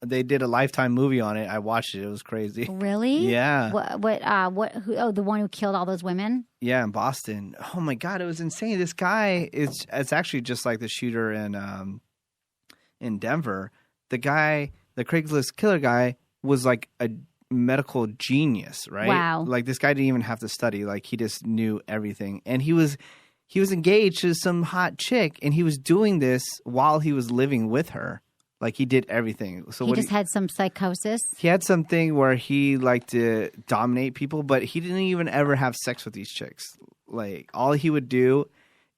They did a Lifetime movie on it. I watched it. It was crazy. Really? Yeah. The one who killed all those women? Yeah, in Boston. Oh my God, it was insane. This guy it's actually just like the shooter in Denver. The Craigslist killer guy was like a medical genius, right? Wow. Like this guy didn't even have to study. Like he just knew everything. And he was engaged to some hot chick and he was doing this while he was living with her. Like he did everything. So he just had some psychosis. He had something where he liked to dominate people, but he didn't even ever have sex with these chicks. Like all he would do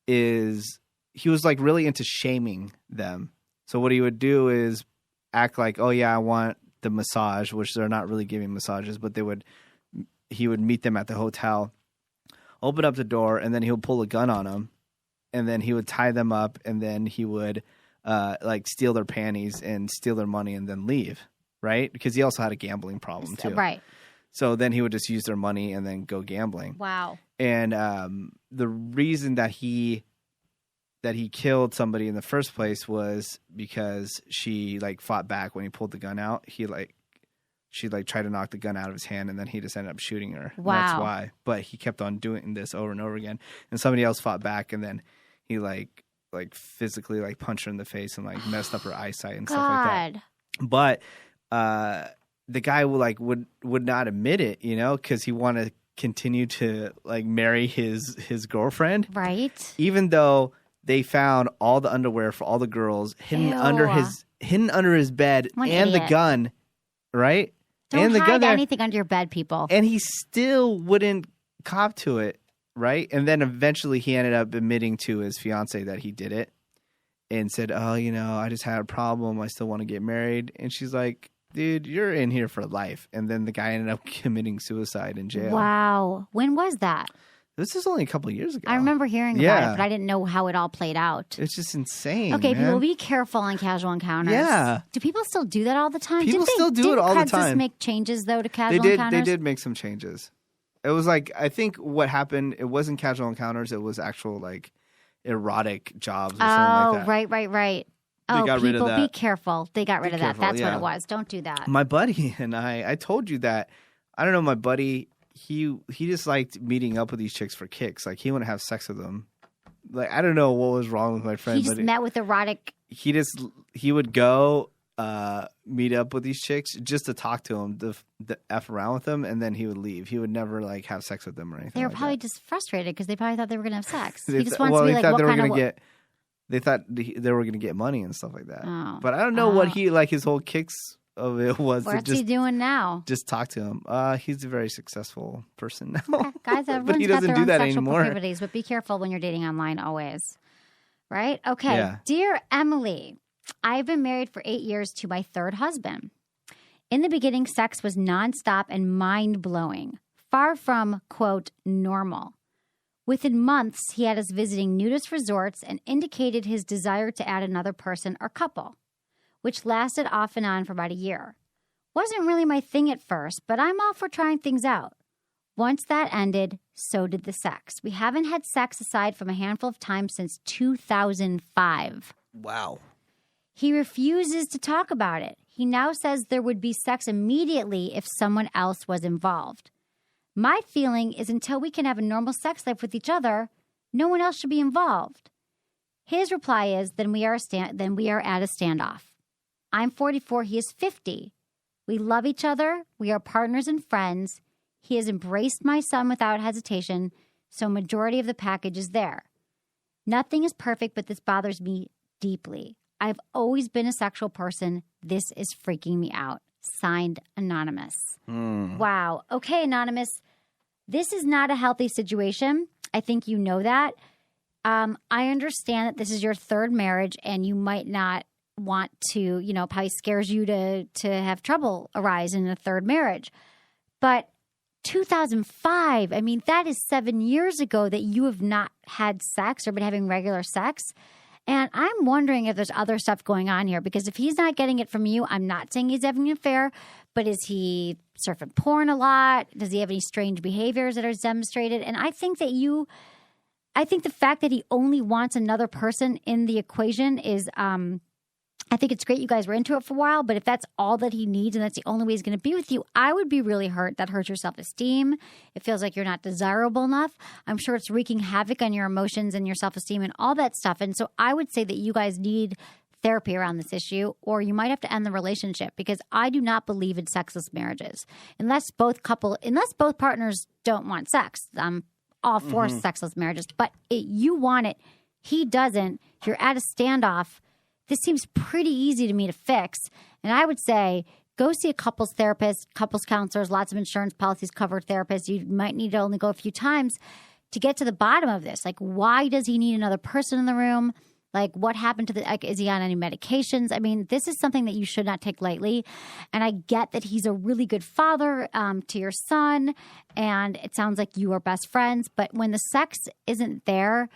is he was like really into shaming them. So what he would do is act like, oh yeah, I want the massage, which they're not really giving massages, but he would meet them at the hotel, open up the door, and then he would pull a gun on them, and then he would tie them up, and then he would like steal their panties and steal their money and then leave, right? Because he also had a gambling problem too. Right. So then he would just use their money and then go gambling. Wow. And the reason that he killed somebody in the first place was because she like fought back when he pulled the gun out. She tried to knock the gun out of his hand and then he just ended up shooting her. Wow. That's why. But he kept on doing this over and over again. And somebody else fought back and then he like physically like punched her in the face and like messed up her eyesight and stuff like that. But the guy would not admit it, because he wanted to continue to like marry his girlfriend. Right. Even though they found all the underwear for all the girls hidden under his bed and the gun, right? Don't and the hide gun there. anything under your bed, people. And he still wouldn't cop to it. Right. And then eventually he ended up admitting to his fiance that he did it and said, oh, I just had a problem. I still want to get married. And she's like, dude, you're in here for life. And then the guy ended up committing suicide in jail. Wow. When was that? This is only a couple of years ago. I remember hearing about it, but I didn't know how it all played out. It's just insane. Okay, man. people, be careful on casual encounters. Yeah. Do people still do that all the time? People still do it all the time. Did Craigslist make changes, though, to casual encounters? They did make some changes. It was like, I think what happened, it wasn't casual encounters, it was actual like erotic jobs or something like that. Right. They got rid of people, that. be careful. They got rid of that. That's what yeah. it was. Don't do that. My buddy and I told you that, I don't know, my buddy, he just liked meeting up with these chicks for kicks. Like he wouldn't have sex with them. Like, I don't know what was wrong with my friend. He just met with erotic. He would go meet up with these chicks just to talk to them, the F around with them, and then he would leave. He would never like have sex with them or anything. They were like probably that. just frustrated because they probably thought they were going to have sex. They He just wants to be like, what kind of... They thought they were going to get money and stuff like that. Oh. But I don't know what his whole kicks of it was. What's he doing now? Just talk to him. He's a very successful person now. Guys, but he everyone's got doesn't their do own that sexual anymore. proclivities, but be careful when you're dating online always. Right? Okay. Yeah. Dear Emily, I've been married for 8 years to my third husband. In the beginning, sex was nonstop and mind-blowing, far from, quote, normal. Within months, he had us visiting nudist resorts and indicated his desire to add another person or couple, which lasted off and on for about a year. Wasn't really my thing at first, but I'm all for trying things out. Once that ended, so did the sex. We haven't had sex aside from a handful of times since 2005. Wow. He refuses to talk about it. He now says there would be sex immediately if someone else was involved. My feeling is until we can have a normal sex life with each other, no one else should be involved. His reply is, then we are at a standoff. I'm 44, he is 50. We love each other. We are partners and friends. He has embraced my son without hesitation, so majority of the package is there. Nothing is perfect, but this bothers me deeply. I've always been a sexual person. This is freaking me out. Signed, Anonymous. Wow. Okay, Anonymous. This is not a healthy situation. I think you know that. I understand that this is your third marriage and you might not want to, probably scares you to have trouble arise in a third marriage. But 2005, I mean, that is 7 years ago that you have not had sex or been having regular sex. And I'm wondering if there's other stuff going on here, because if he's not getting it from you, I'm not saying he's having an affair, but is he surfing porn a lot? Does he have any strange behaviors that are demonstrated? And I think the fact that he only wants another person in the equation is, I think it's great you guys were into it for a while, but if that's all that he needs and that's the only way he's going to be with you, I would be really hurt. That hurts your self-esteem. It feels like you're not desirable enough. I'm sure it's wreaking havoc on your emotions and your self-esteem and all that stuff. And so I would say that you guys need therapy around this issue, or you might have to end the relationship, because I do not believe in sexless marriages. Unless both partners don't want sex. I'm all for sexless marriages, but you want it. He doesn't. You're at a standoff. This seems pretty easy to me to fix. And I would say go see a couples therapist, couples counselors, lots of insurance policies cover therapists. You might need to only go a few times to get to the bottom of this. Like, why does he need another person in the room? Like, what happened to is he on any medications? I mean, this is something that you should not take lightly. And I get that he's a really good father to your son. And it sounds like you are best friends. But when the sex isn't there,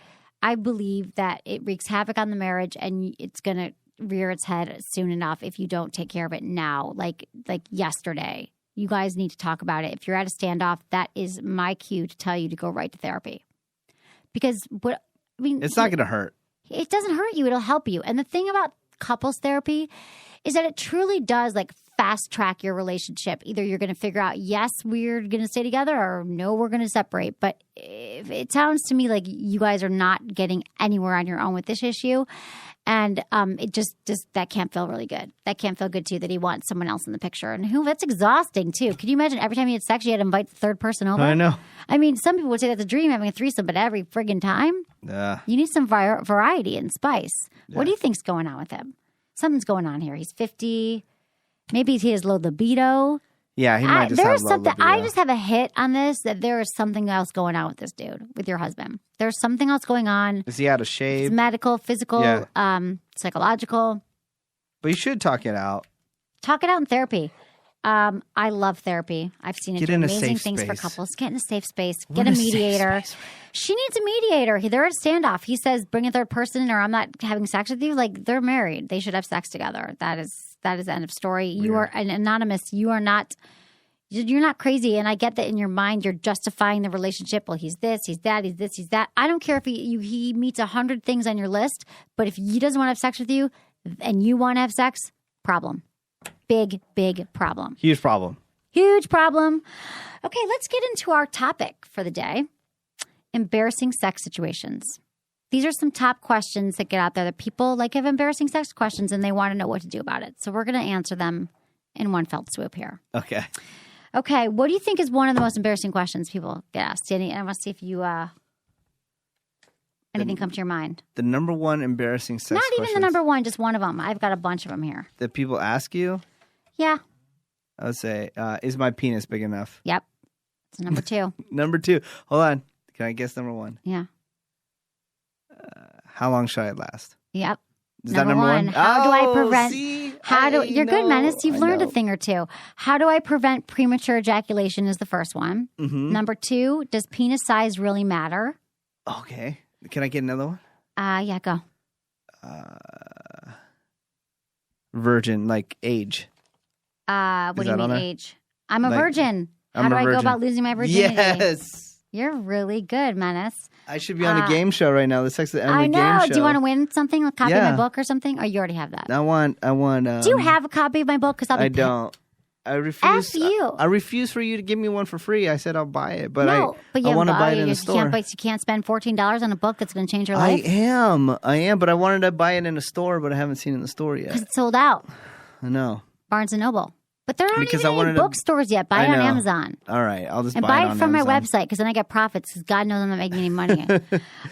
I believe that it wreaks havoc on the marriage, and it's going to rear its head soon enough if you don't take care of it now, like yesterday. You guys need to talk about it. If you're at a standoff, that is my cue to tell you to go right to therapy. Because it's not going to hurt. It doesn't hurt you. It'll help you. And the thing about couples therapy is that it truly does fast track your relationship. Either you're going to figure out, yes, we're going to stay together, or no, we're going to separate. But it sounds to me like you guys are not getting anywhere on your own with this issue. And it just that can't feel really good. That can't feel good to you, that he wants someone else in the picture. And that's exhausting too. Could you imagine every time you had sex, you had to invite the third person over? I know. I mean, some people would say that's a dream, having a threesome, but every friggin' time? Yeah. You need some variety and spice. Yeah. What do you think's going on with him? Something's going on here. He's 50. Maybe he has low libido. Yeah, he might just have low libido. I just have a hit on this, that there is something else going on with this dude, with your husband. There's something else going on. Is he out of shape? It's medical, physical, psychological. But you should talk it out. Talk it out in therapy. I love therapy. I've seen it do amazing things for couples. Get in a safe space. Get a mediator. She needs a mediator. They're at a standoff. He says, bring a third person, or I'm not having sex with you. They're married. They should have sex together. That is the end of story. Weird. You are an anonymous. You're not crazy. And I get that in your mind, you're justifying the relationship. Well, he's this, he's that, he's this, he's that. I don't care if he meets 100 things on your list, but if he doesn't want to have sex with you and you want to have sex, problem. Big, big problem. Huge problem. Huge problem. Okay, let's get into our topic for the day. Embarrassing sex situations. These are some top questions that get out there that people have embarrassing sex questions, and they want to know what to do about it. So we're going to answer them in one fell swoop here. Okay. Okay, what do you think is one of the most embarrassing questions people get asked? I want to see if you anything come to your mind. The number one embarrassing sex Not even the number one, just one of them. I've got a bunch of them here. That people ask you? Yeah. I would say, is my penis big enough? Yep. It's number two. Number two. Hold on. Can I guess number one? Yeah. How long should I last? Yep. Is that number one? How do I prevent? See? You're good, Menace. You've learned a thing or two. How do I prevent premature ejaculation is the first one. Mm-hmm. Number two, does penis size really matter? Okay. Can I get another one? Yeah, go. Virgin, age. What do you mean age? I'm a virgin. How I'm do a I virgin. go about losing my virginity? Yes. You're really good, Menace. I should be on a game show right now. The Sex with Emily I know. game show. Do you want to win something? A copy of my book or something? Or you already have that? I want. Do you have a copy of my book? Because I don't. I refuse. F you. I refuse for you to give me one for free. I said I'll buy it, but I you want to buy it in the store. You can't spend $14 on a book that's going to change your life. I am, but I wanted to buy it in a store, but I haven't seen it in the store yet. Because it's sold out. I know. Barnes & Noble. But there aren't Because even any bookstores yet. Buy it on Amazon. All right, I'll just buy it on from Amazon. my website, because then I get profits. Because God knows I'm not making any money.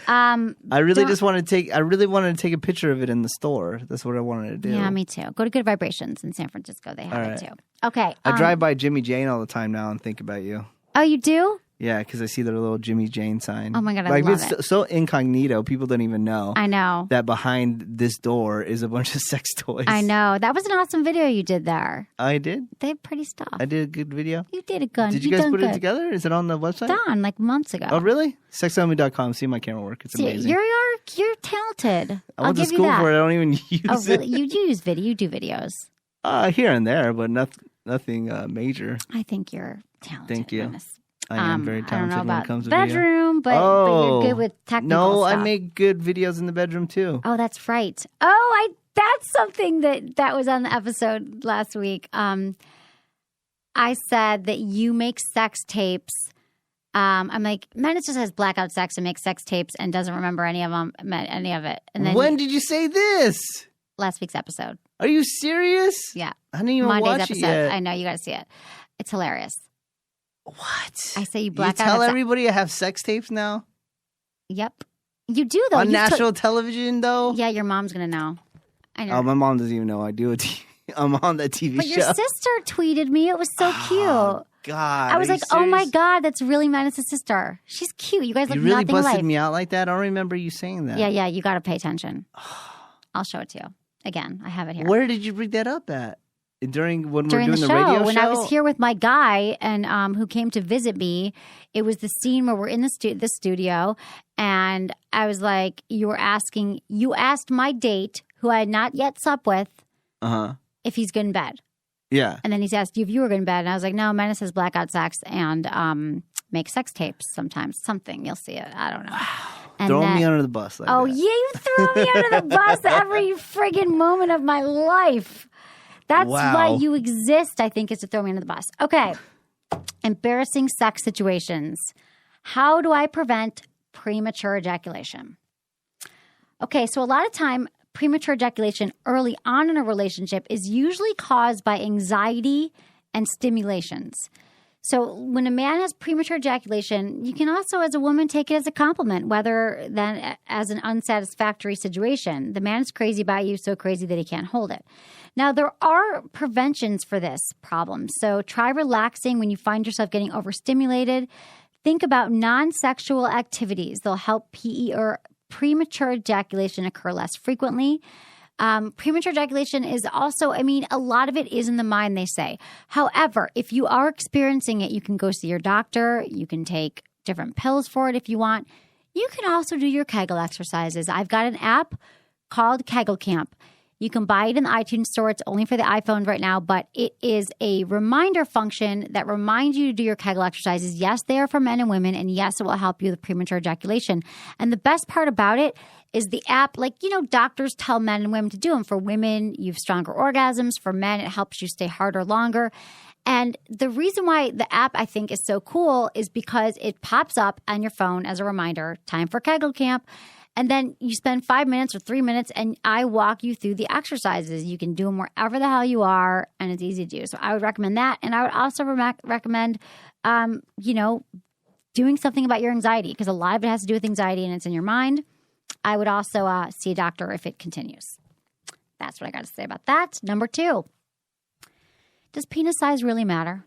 I really wanted to take a picture of it in the store. That's what I wanted to do. Yeah, me too. Go to Good Vibrations in San Francisco. They have it too. Okay. I drive by Jimmy Jane all the time now and think about you. Oh, you do? Yeah, because I see their little Jimmy Jane sign. Oh my God, I like, love it's it. so incognito. People don't even know. I know. That behind this door is a bunch of sex toys. I know. That was an awesome video you did there. I did? They have pretty stuff. I did a good video? You did a good. Did you guys put it together? Is it on the website? Done like months ago. Oh, really? Sexologist.com. See my camera work. It's amazing. You're talented. I went to give you school that. for it. I don't even use Oh, really? it. You use video. You do videos. Here and there, but nothing major. I think you're talented. Thank you. Goodness. I am very talented I don't know when about it comes to video. bedroom, but you're good with technical No, stuff. I make good videos in the bedroom too. Oh, that's right. Oh, that's something that was on the episode last week. I said that you make sex tapes. I'm like, Menace just has blackout sex and makes sex tapes and doesn't remember any of it. And then When did you say this? last week's episode. Are you serious? Yeah. I didn't even Monday's watch episode. it yet. I know, you got to see it. It's hilarious. What? I say you You black out. tell everybody I have sex tapes now? Yep. You do, though. On national television, though? Yeah, your mom's going to know. I know. Oh, my mom doesn't even know I do it. I'm on that TV But show. your sister tweeted me. It was so cute. God. I was are like, you oh my serious? God, that's really Menace's sister. She's cute. You guys look You really nothing busted alike. me out like that? I don't remember you saying that. Yeah, you got to pay attention. I'll show it to you. Again, I have it here. Where did you bring that up at? During when During we're the doing show, the radio when show? I was here with my guy and who came to visit me, it was the scene where we're in the studio, and I was like, you asked my date, who I had not yet slept with, if he's good in bed. Yeah. And then he's asked you if you were good in bed, and I was like, no, Menace has blackout sex and make sex tapes sometimes. Something, you'll see it. I don't know. And Throwing me under the bus like oh, that. yeah, you throw me under the bus every friggin' moment of my life. That's why you exist, I think, is to throw me under the bus. Okay. Embarrassing sex situations. How do I prevent premature ejaculation? Okay, so a lot of time, premature ejaculation early on in a relationship is usually caused by anxiety and stimulations. So when a man has premature ejaculation, you can also, as a woman, take it as a compliment, rather than as an unsatisfactory situation. The man is crazy about you, so crazy that he can't hold it. Now, there are preventions for this problem. So try relaxing when you find yourself getting overstimulated. Think about non-sexual activities. They'll help premature ejaculation occur less frequently. Premature ejaculation is also, a lot of it is in the mind, they say. However, if you are experiencing it, you can go see your doctor. You can take different pills for it if you want. You can also do your Kegel exercises. I've got an app called Kegel Camp. You can buy it in the iTunes store. It's only for the iPhone right now, but it is a reminder function that reminds you to do your Kegel exercises. Yes, they are for men and women, and yes, it will help you with premature ejaculation. And the best part about it is the app, doctors tell men and women to do them. For women, you have stronger orgasms. For men, it helps you stay harder longer. And the reason why the app, I think, is so cool is because it pops up on your phone as a reminder, time for Kegel Camp. And then you spend 5 minutes or 3 minutes and I walk you through the exercises. You can do them wherever the hell you are, and it's easy to do. So I would recommend that. And I would also recommend, doing something about your anxiety, because a lot of it has to do with anxiety and it's in your mind. I would also see a doctor if it continues. That's what I got to say about that. Number 2, does penis size really matter?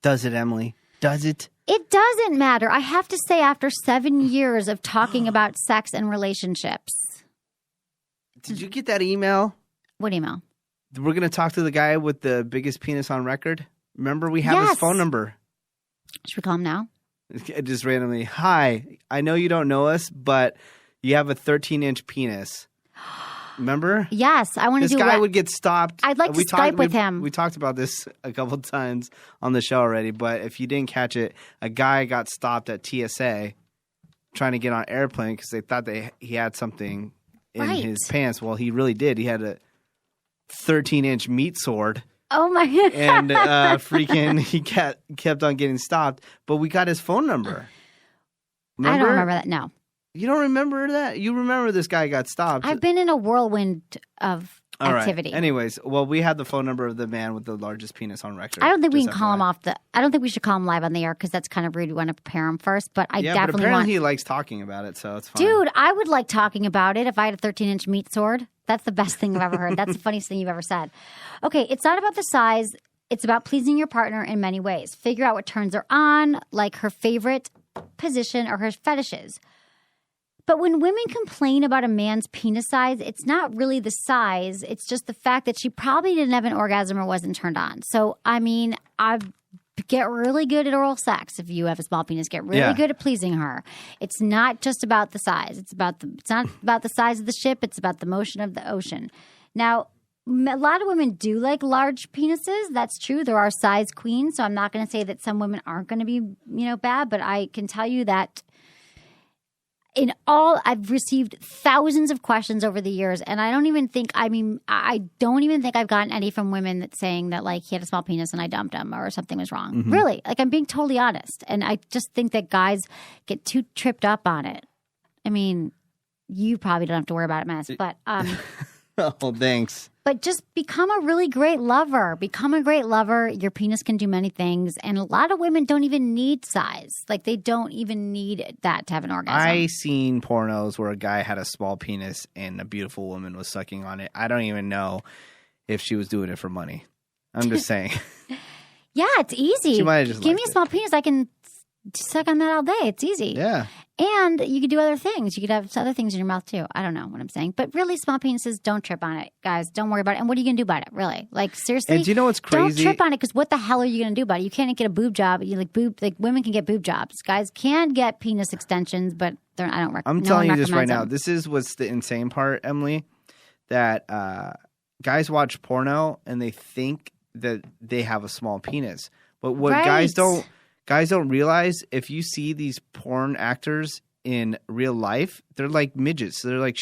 Does it, Emily? Does it? It doesn't matter. I have to say, after 7 years of talking about sex and relationships. Did you get that email? What email? We're going to talk to the guy with the biggest penis on record. Remember, we have his phone number. Should we call him now? Just randomly. Hi, I know you don't know us, but you have a 13-inch penis. Remember? Yes, I want to do this guy would get stopped. I'd like to Skype with him. We talked about this a couple of times on the show already, but if you didn't catch it, a guy got stopped at TSA trying to get on an airplane because they thought he had something in his pants. Well, he really did. He had a 13-inch meat sword. Oh my God. And freaking he kept on getting stopped, but we got his phone number. Remember? I don't remember that. No. You don't remember that? You remember this guy got stopped. I've been in a whirlwind of activity. Right. Anyways, well, we had the phone number of the man with the largest penis on record. I don't think we can call him off I don't think we should call him live on the air because that's kind of rude. We want to prepare him first, but I definitely but apparently he likes talking about it, so it's fine. Dude, I would like talking about it if I had a 13-inch meat sword. That's the best thing I've ever heard. That's the funniest thing you've ever said. Okay, it's not about the size. It's about pleasing your partner in many ways. Figure out what turns her on, like her favorite position or her fetishes. But when women complain about a man's penis size, it's not really the size. It's just the fact that she probably didn't have an orgasm or wasn't turned on. So, I mean, get really good at oral sex if you have a small penis. Get really good at pleasing her. It's not just about the size. It's not about the size of the ship. It's about the motion of the ocean. Now, a lot of women do like large penises. That's true. There are size queens. So I'm not going to say that some women aren't going to be, bad. But I can tell you that in all, I've received thousands of questions over the years, and I don't even think I've gotten any from women that saying that like he had a small penis and I dumped him or something was wrong. Mm-hmm. Really, like I'm being totally honest, and I just think that guys get too tripped up on it. I mean, you probably don't have to worry about it, Mass, but oh, thanks. But just become a really great lover. Become a great lover. Your penis can do many things. And a lot of women don't even need size. Like, they don't even need that to have an orgasm. I seen pornos where a guy had a small penis and a beautiful woman was sucking on it. I don't even know if she was doing it for money. I'm just saying. Yeah, it's easy. She might have just Give me a small penis. I can suck on that all day. It's easy. Yeah. And you could do other things. You could have other things in your mouth too. I don't know what I'm saying. But really, small penises, don't trip on it, guys. Don't worry about it. And what are you going to do about it, really? Like, seriously? And do you know what's crazy? Don't trip on it, because what the hell are you going to do about it? You can't get a boob job. Women can get boob jobs. Guys can get penis extensions, but I don't recommend. I'm telling you this right now. This is what's the insane part, Emily, that guys watch porno and they think that they have a small penis. But what guys don't realize, if you see these porn actors in real life, they're like midgets. They're like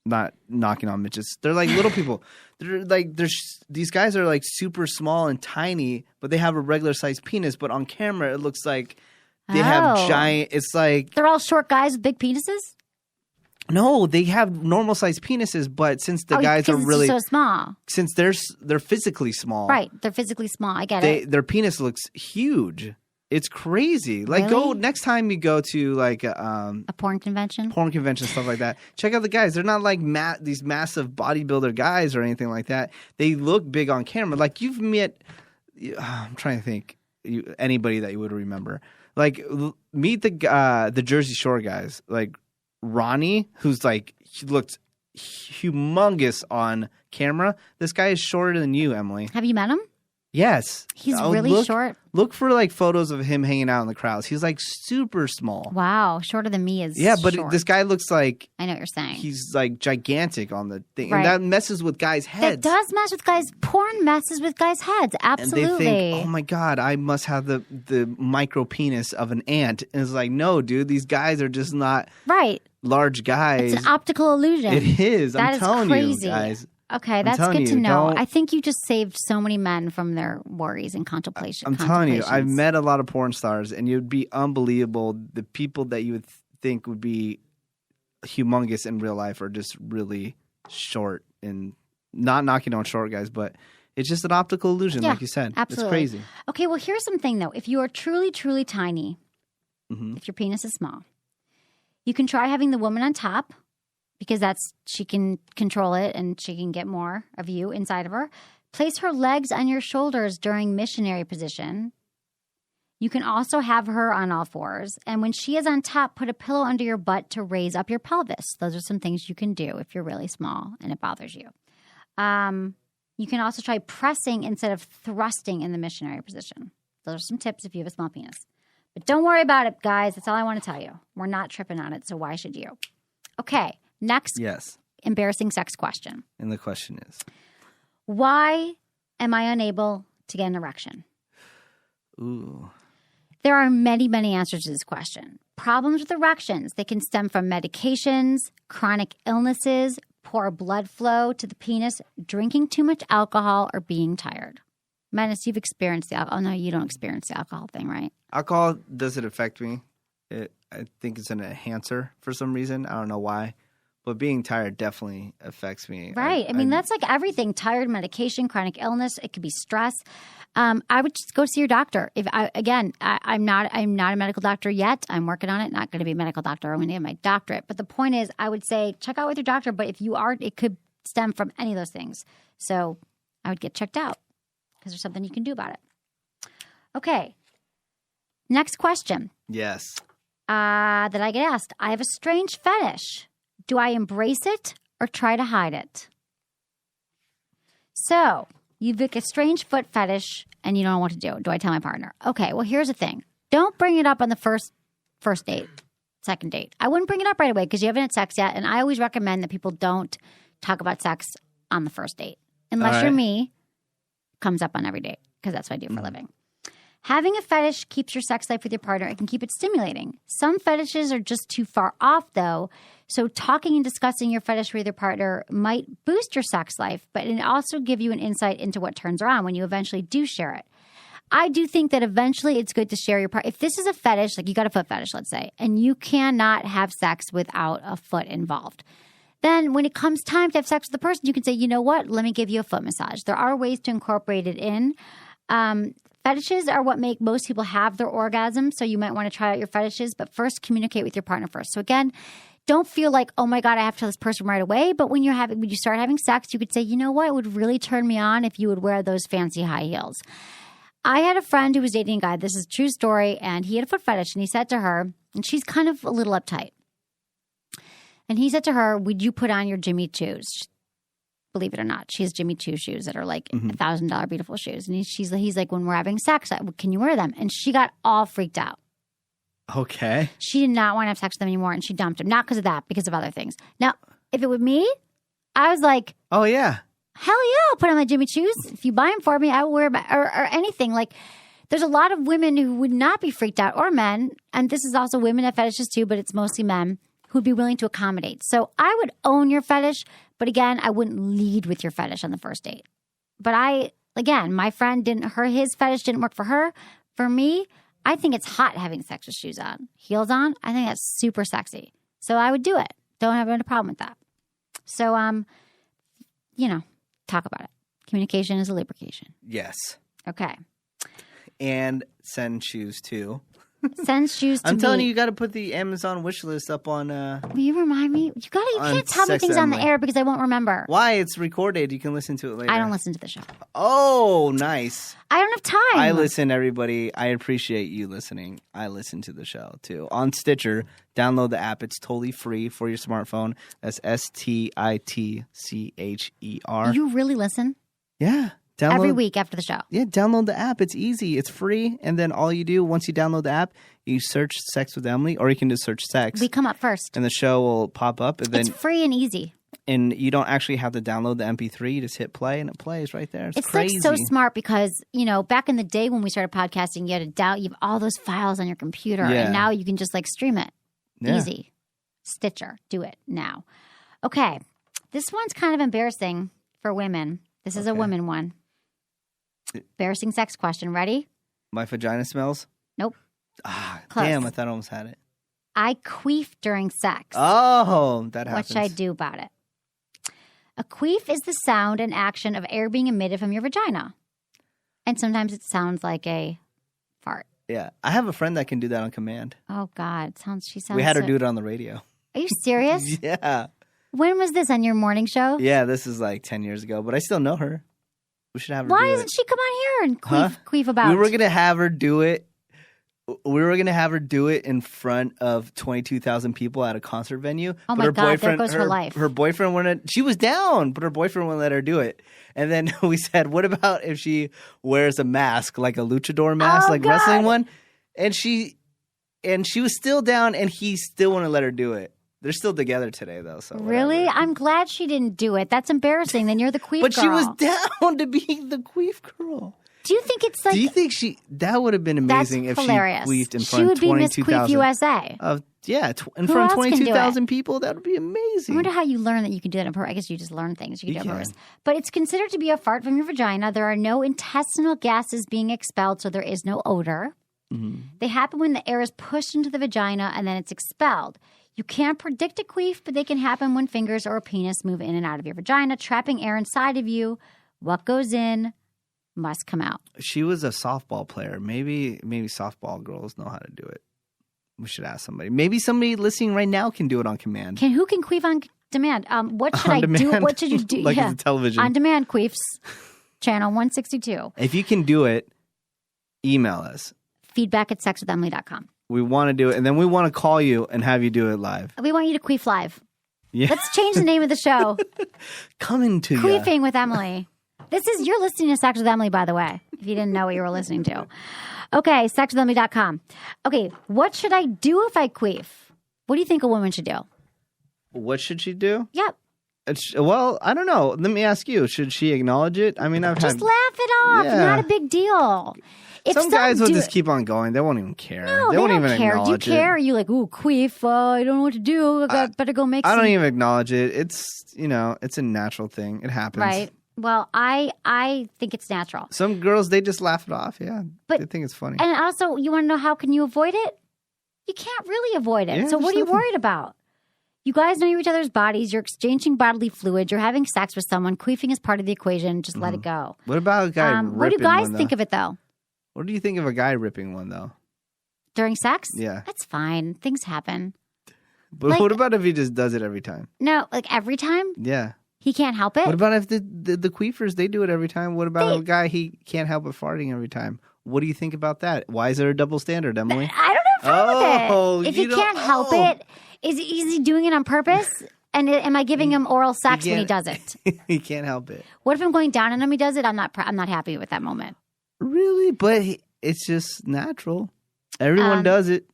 not knocking on midgets. They're like little people. These guys are like super small and tiny, but they have a regular sized penis. But on camera, it looks like they have giant. It's like they're all short guys with big penises. No, they have normal sized penises, but since the guys are really so small, since they're physically small, right? They're physically small. I get it. Their penis looks huge. It's crazy. Like, go next time you go to like a porn convention, stuff like that. Check out the guys. They're not like these massive bodybuilder guys or anything like that. They look big on camera. Like, you've met. I'm trying to think anybody that you would remember. Like, meet the Jersey Shore guys. Like Ronnie, who's like, he looked humongous on camera. This guy is shorter than you, Emily. Have you met him? Yes. He's really short. Look for like photos of him hanging out in the crowds. He's like super small. Wow. Shorter than me is but this guy looks like, I know what you're saying. He's like gigantic on the thing. Right. And that messes with guys' heads. That does mess with guys. Porn messes with guys' heads. Absolutely. And they think, oh my God, I must have the micro penis of an ant. And it's like, no, dude, these guys are just not large guys. It's an optical illusion. It is. I'm telling crazy. You guys. Okay, that's good to know. I think you just saved so many men from their worries and contemplation. I'm telling you, I've met a lot of porn stars, and it would be unbelievable. The people that you would think would be humongous in real life are just really short, and not knocking on short guys, but it's just an optical illusion, like you said. Absolutely. It's crazy. Okay, well, here's something, though. If you are truly, truly tiny, if your penis is small, you can try having the woman on top, because she can control it and she can get more of you inside of her. Place her legs on your shoulders during missionary position. You can also have her on all fours. And when she is on top, put a pillow under your butt to raise up your pelvis. Those are some things you can do if you're really small and it bothers you. You can also try pressing instead of thrusting in the missionary position. Those are some tips if you have a small penis. But don't worry about it, guys. That's all I want to tell you. We're not tripping on it, so why should you? Okay. Next, embarrassing sex question. And the question is, why am I unable to get an erection? Ooh. There are many, many answers to this question. Problems with erections, they can stem from medications, chronic illnesses, poor blood flow to the penis, drinking too much alcohol, or being tired. Menace, you've experienced the alcohol. Oh, no, you don't experience the alcohol thing, right? Alcohol doesn't affect me. I think it's an enhancer for some reason. I don't know why. But being tired definitely affects me. Right. I mean, that's like everything. Tired, medication, chronic illness. It could be stress. I would just go see your doctor. I'm not a medical doctor yet. I'm working on it. Not going to be a medical doctor. I'm going to get my doctorate. But the point is, I would say check out with your doctor. But if you are, it could stem from any of those things. So I would get checked out. because there's something you can do about it. Okay. Next question. Yes. That I get asked. I have a strange fetish. Do I embrace it or try to hide it? So, you've got a strange foot fetish and you don't know what to do. Do I tell my partner? Okay, well, here's the thing. Don't bring it up on the first date, second date. I wouldn't bring it up right away because you haven't had sex yet. And I always recommend that people don't talk about sex on the first date. Unless you're me, comes up on every date because that's what I do for a living. Having a fetish keeps your sex life with your partner. It can keep it stimulating. Some fetishes are just too far off, though. So talking and discussing your fetish with your partner might boost your sex life, but it also give you an insight into what turns her on when you eventually do share it. I do think that eventually it's good to share your part. If this is a fetish, like you got a foot fetish, let's say, and you cannot have sex without a foot involved, then when it comes time to have sex with the person, you can say, you know what, let me give you a foot massage. There are ways to incorporate it in. Fetishes are what make most people have their orgasm, so you might want to try out your fetishes, but first communicate with your partner first. So again, don't feel like, oh my God, I have to tell this person right away. But when you start having sex, you could say, you know what, it would really turn me on if you would wear those fancy high heels. I had a friend who was dating a guy, this is a true story, and he had a foot fetish, and he said to her, and she's kind of a little uptight. And he said to her, would you put on your Jimmy Choos? Believe it or not, she has Jimmy Choo shoes that are like $1,000 beautiful shoes. And he's like, when we're having sex, can you wear them? And she got all freaked out. Okay. She did not want to have sex with them anymore, and she dumped him. Not because of that, because of other things. Now, if it were me, I was like, oh, yeah. Hell yeah, I'll put on my Jimmy Choos. If you buy them for me, I will wear them, or anything. Like, there's a lot of women who would not be freaked out, or men, and this is also women have fetishes too, but it's mostly men, who'd be willing to accommodate. So I would own your fetish, but again, I wouldn't lead with your fetish on the first date. But my friend his fetish didn't work for her. For me, I think it's hot having sex with shoes on. Heels on, I think that's super sexy. So I would do it. Don't have any problem with that. So, talk about it. Communication is a lubrication. Yes. Okay. And send shoes too. Send shoes to me. I'm telling you got to put the Amazon wish list up on. Will you remind me? You can't tell me things on the air because I won't remember. Why? It's recorded. You can listen to it later. I don't listen to the show. Oh, nice. I don't have time. I listen, everybody. I appreciate you listening. I listen to the show too. On Stitcher, download the app. It's totally free for your smartphone. That's STITCHER. You really listen? Yeah. Every week after the show. Yeah, download the app. It's easy. It's free. And then all you do, once you download the app, you search Sex with Emily, or you can just search sex. We come up first. And the show will pop up. And then, it's free and easy. And you don't actually have to download the MP3. You just hit play and it plays right there. It's crazy. Like so smart because, back in the day when we started podcasting, you have all those files on your computer. Yeah. And now you can just stream it. Yeah. Easy. Stitcher. Do it now. Okay. This one's kind of embarrassing for women. This is a women one. Embarrassing sex question. Ready? My vagina smells? Nope. Close. Damn, I thought I almost had it. I queef during sex. Oh, that happens. What should I do about it? A queef is the sound and action of air being emitted from your vagina. And sometimes it sounds like a fart. Yeah. I have a friend that can do that on command. Oh, God. She sounds We had her do it on the radio. Are you serious? Yeah. When was this, on your morning show? Yeah, this is 10 years ago, but I still know her. We should have her Why do doesn't she come on here and queef about it? We were going to have her do it. We were going to have her do it in front of 22,000 people at a concert venue. Oh, my God. There goes her life. Her boyfriend wouldn't. She was down, but her boyfriend wouldn't let her do it. And then we said, what about if she wears a mask, like a luchador mask, God. Wrestling one? And she was still down, and he still wouldn't let her do it. They're still together today, though. So really? I'm glad she didn't do it. That's embarrassing. Then you're the queef girl. But she was down to be the queef girl. Do you think it's Do you think that would have been amazing if hilarious. She queefed in front of 22,000? She would be Miss Queef USA. In front of 22,000 people. That would be amazing. I wonder how you learn that you can do that on purpose. I guess you just learn things. You can do it on purpose. But it's considered to be a fart from your vagina. There are no intestinal gases being expelled, so there is no odor. Mm-hmm. They happen when the air is pushed into the vagina and then it's expelled. You can't predict a queef, but they can happen when fingers or a penis move in and out of your vagina, trapping air inside of you. What goes in must come out. She was a softball player. Maybe softball girls know how to do it. We should ask somebody. Maybe somebody listening right now can do it on command. Who can queef on demand? What should I do? What should you do? Like it's a television. On demand queefs. channel 162. If you can do it, email us. Feedback@sexwithemily.com. We want to do it, and then we want to call you and have you do it live. We want you to queef live. Yeah. Let's change the name of the show. Coming to you. Queefing with Emily. You're listening to Sex with Emily, by the way, if you didn't know what you were listening to. Okay, sexwithemily.com. Okay, what should I do if I queef? What do you think a woman should do? What should she do? Yep. Well, I don't know. Let me ask you. Should she acknowledge it? I mean, Just laugh it off. Yeah. Not a big deal. If some guys will just keep on going. They won't even care. No, they won't don't even care. acknowledge Do you care? it. Are you like, ooh, queef, I don't know what to do. Better go make I don't even acknowledge it. It's, it's a natural thing. It happens. Right. Well, I think it's natural. Some girls, they just laugh it off. Yeah. But they think it's funny. And also, you want to know how can you avoid it? You can't really avoid it. Yeah, So what are you worried about? You guys know each other's bodies. You're exchanging bodily fluids. You're having sex with someone. Queefing is part of the equation. Just let it go. What about a guy ripping what do guys one, think of it, though? What do you think of a guy ripping one, though? During sex? Yeah. That's fine. Things happen. But what about if he just does it every time? No, like every time? Yeah. He can't help it? What about if the queefers, they do it every time? What about a guy, he can't help it farting every time? What do you think about that? Why is there a double standard, Emily? I don't have a problem with it. If he can't help it, is he doing it on purpose? And am I giving him oral sex when he does it? He can't help it. What if I'm going down on him? He does it. I'm not happy with that moment. Really? But it's just natural. Everyone does it.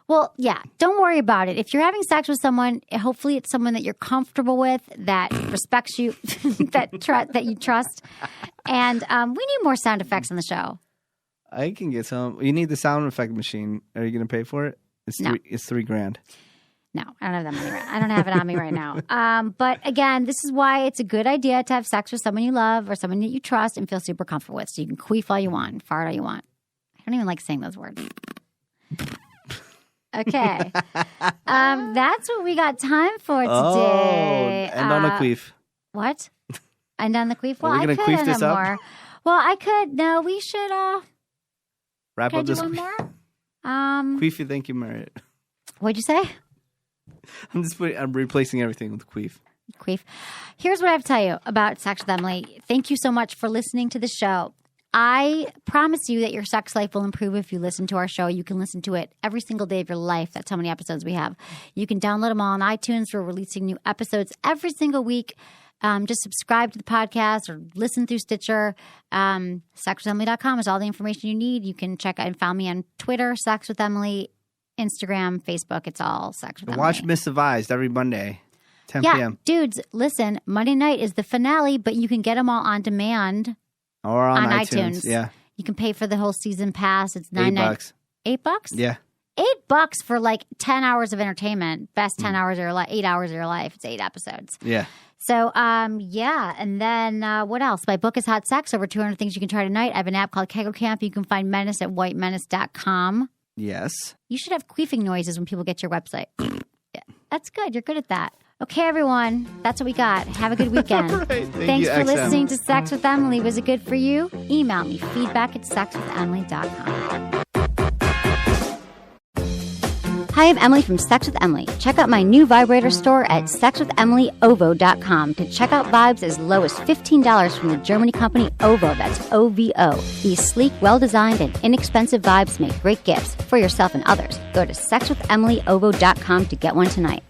Well, yeah. Don't worry about it. If you're having sex with someone, hopefully it's someone that you're comfortable with, that respects you, that you trust. And we need more sound effects on the show. I can get some. You need the sound effect machine. Are you going to pay for it? It's $3,000. No, I don't have that money. I don't have it on me right now. But again, this is why it's a good idea to have sex with someone you love or someone that you trust and feel super comfortable with. So you can queef all you want, fart all you want. I don't even like saying those words. Okay. That's what we got time for today. End on a queef. What? End on the queef? Well, Are we I gonna could queef end this on up? more. Well, I could. No, we should Wrap can up I do this one queef. more? Queef, you think you married? What'd you say? I'm replacing everything with queef. Queef. Here's what I have to tell you about Sex with Emily. Thank you so much for listening to the show. I promise you that your sex life will improve if you listen to our show. You can listen to it every single day of your life. That's how many episodes we have. You can download them all on iTunes. We're releasing new episodes every single week. Just subscribe to the podcast or listen through Stitcher. Sexwithemily.com is all the information you need. You can check out and find me on Twitter, Sex with Emily, Instagram, Facebook. It's all Sex with Emily. Watch Misadvised every Monday, 10 yeah, p.m. Dudes, listen, Monday night is the finale, but you can get them all on demand. Or on iTunes. Yeah. You can pay for the whole season pass. It's $8. $8? Yeah. $8 for like 10 hours of entertainment. Best 10 hours of your life, 8 hours of your life. It's 8 episodes. Yeah. So, yeah. And then what else? My book is Hot Sex, over 200 things you can try tonight. I have an app called Kegel Camp. You can find Menace at whitemenace.com. Yes. You should have queefing noises when people get to your website. Yeah, that's good. You're good at that. Okay, everyone. That's what we got. Have a good weekend. Right. Thanks for listening to Sex with Emily. Was it good for you? Email me, feedback@sexwithemily.com. Hi, I'm Emily from Sex with Emily. Check out my new vibrator store at sexwithemilyovo.com to check out vibes as low as $15 from the Germany company OVO. That's OVO. These sleek, well-designed, and inexpensive vibes make great gifts for yourself and others. Go to sexwithemilyovo.com to get one tonight.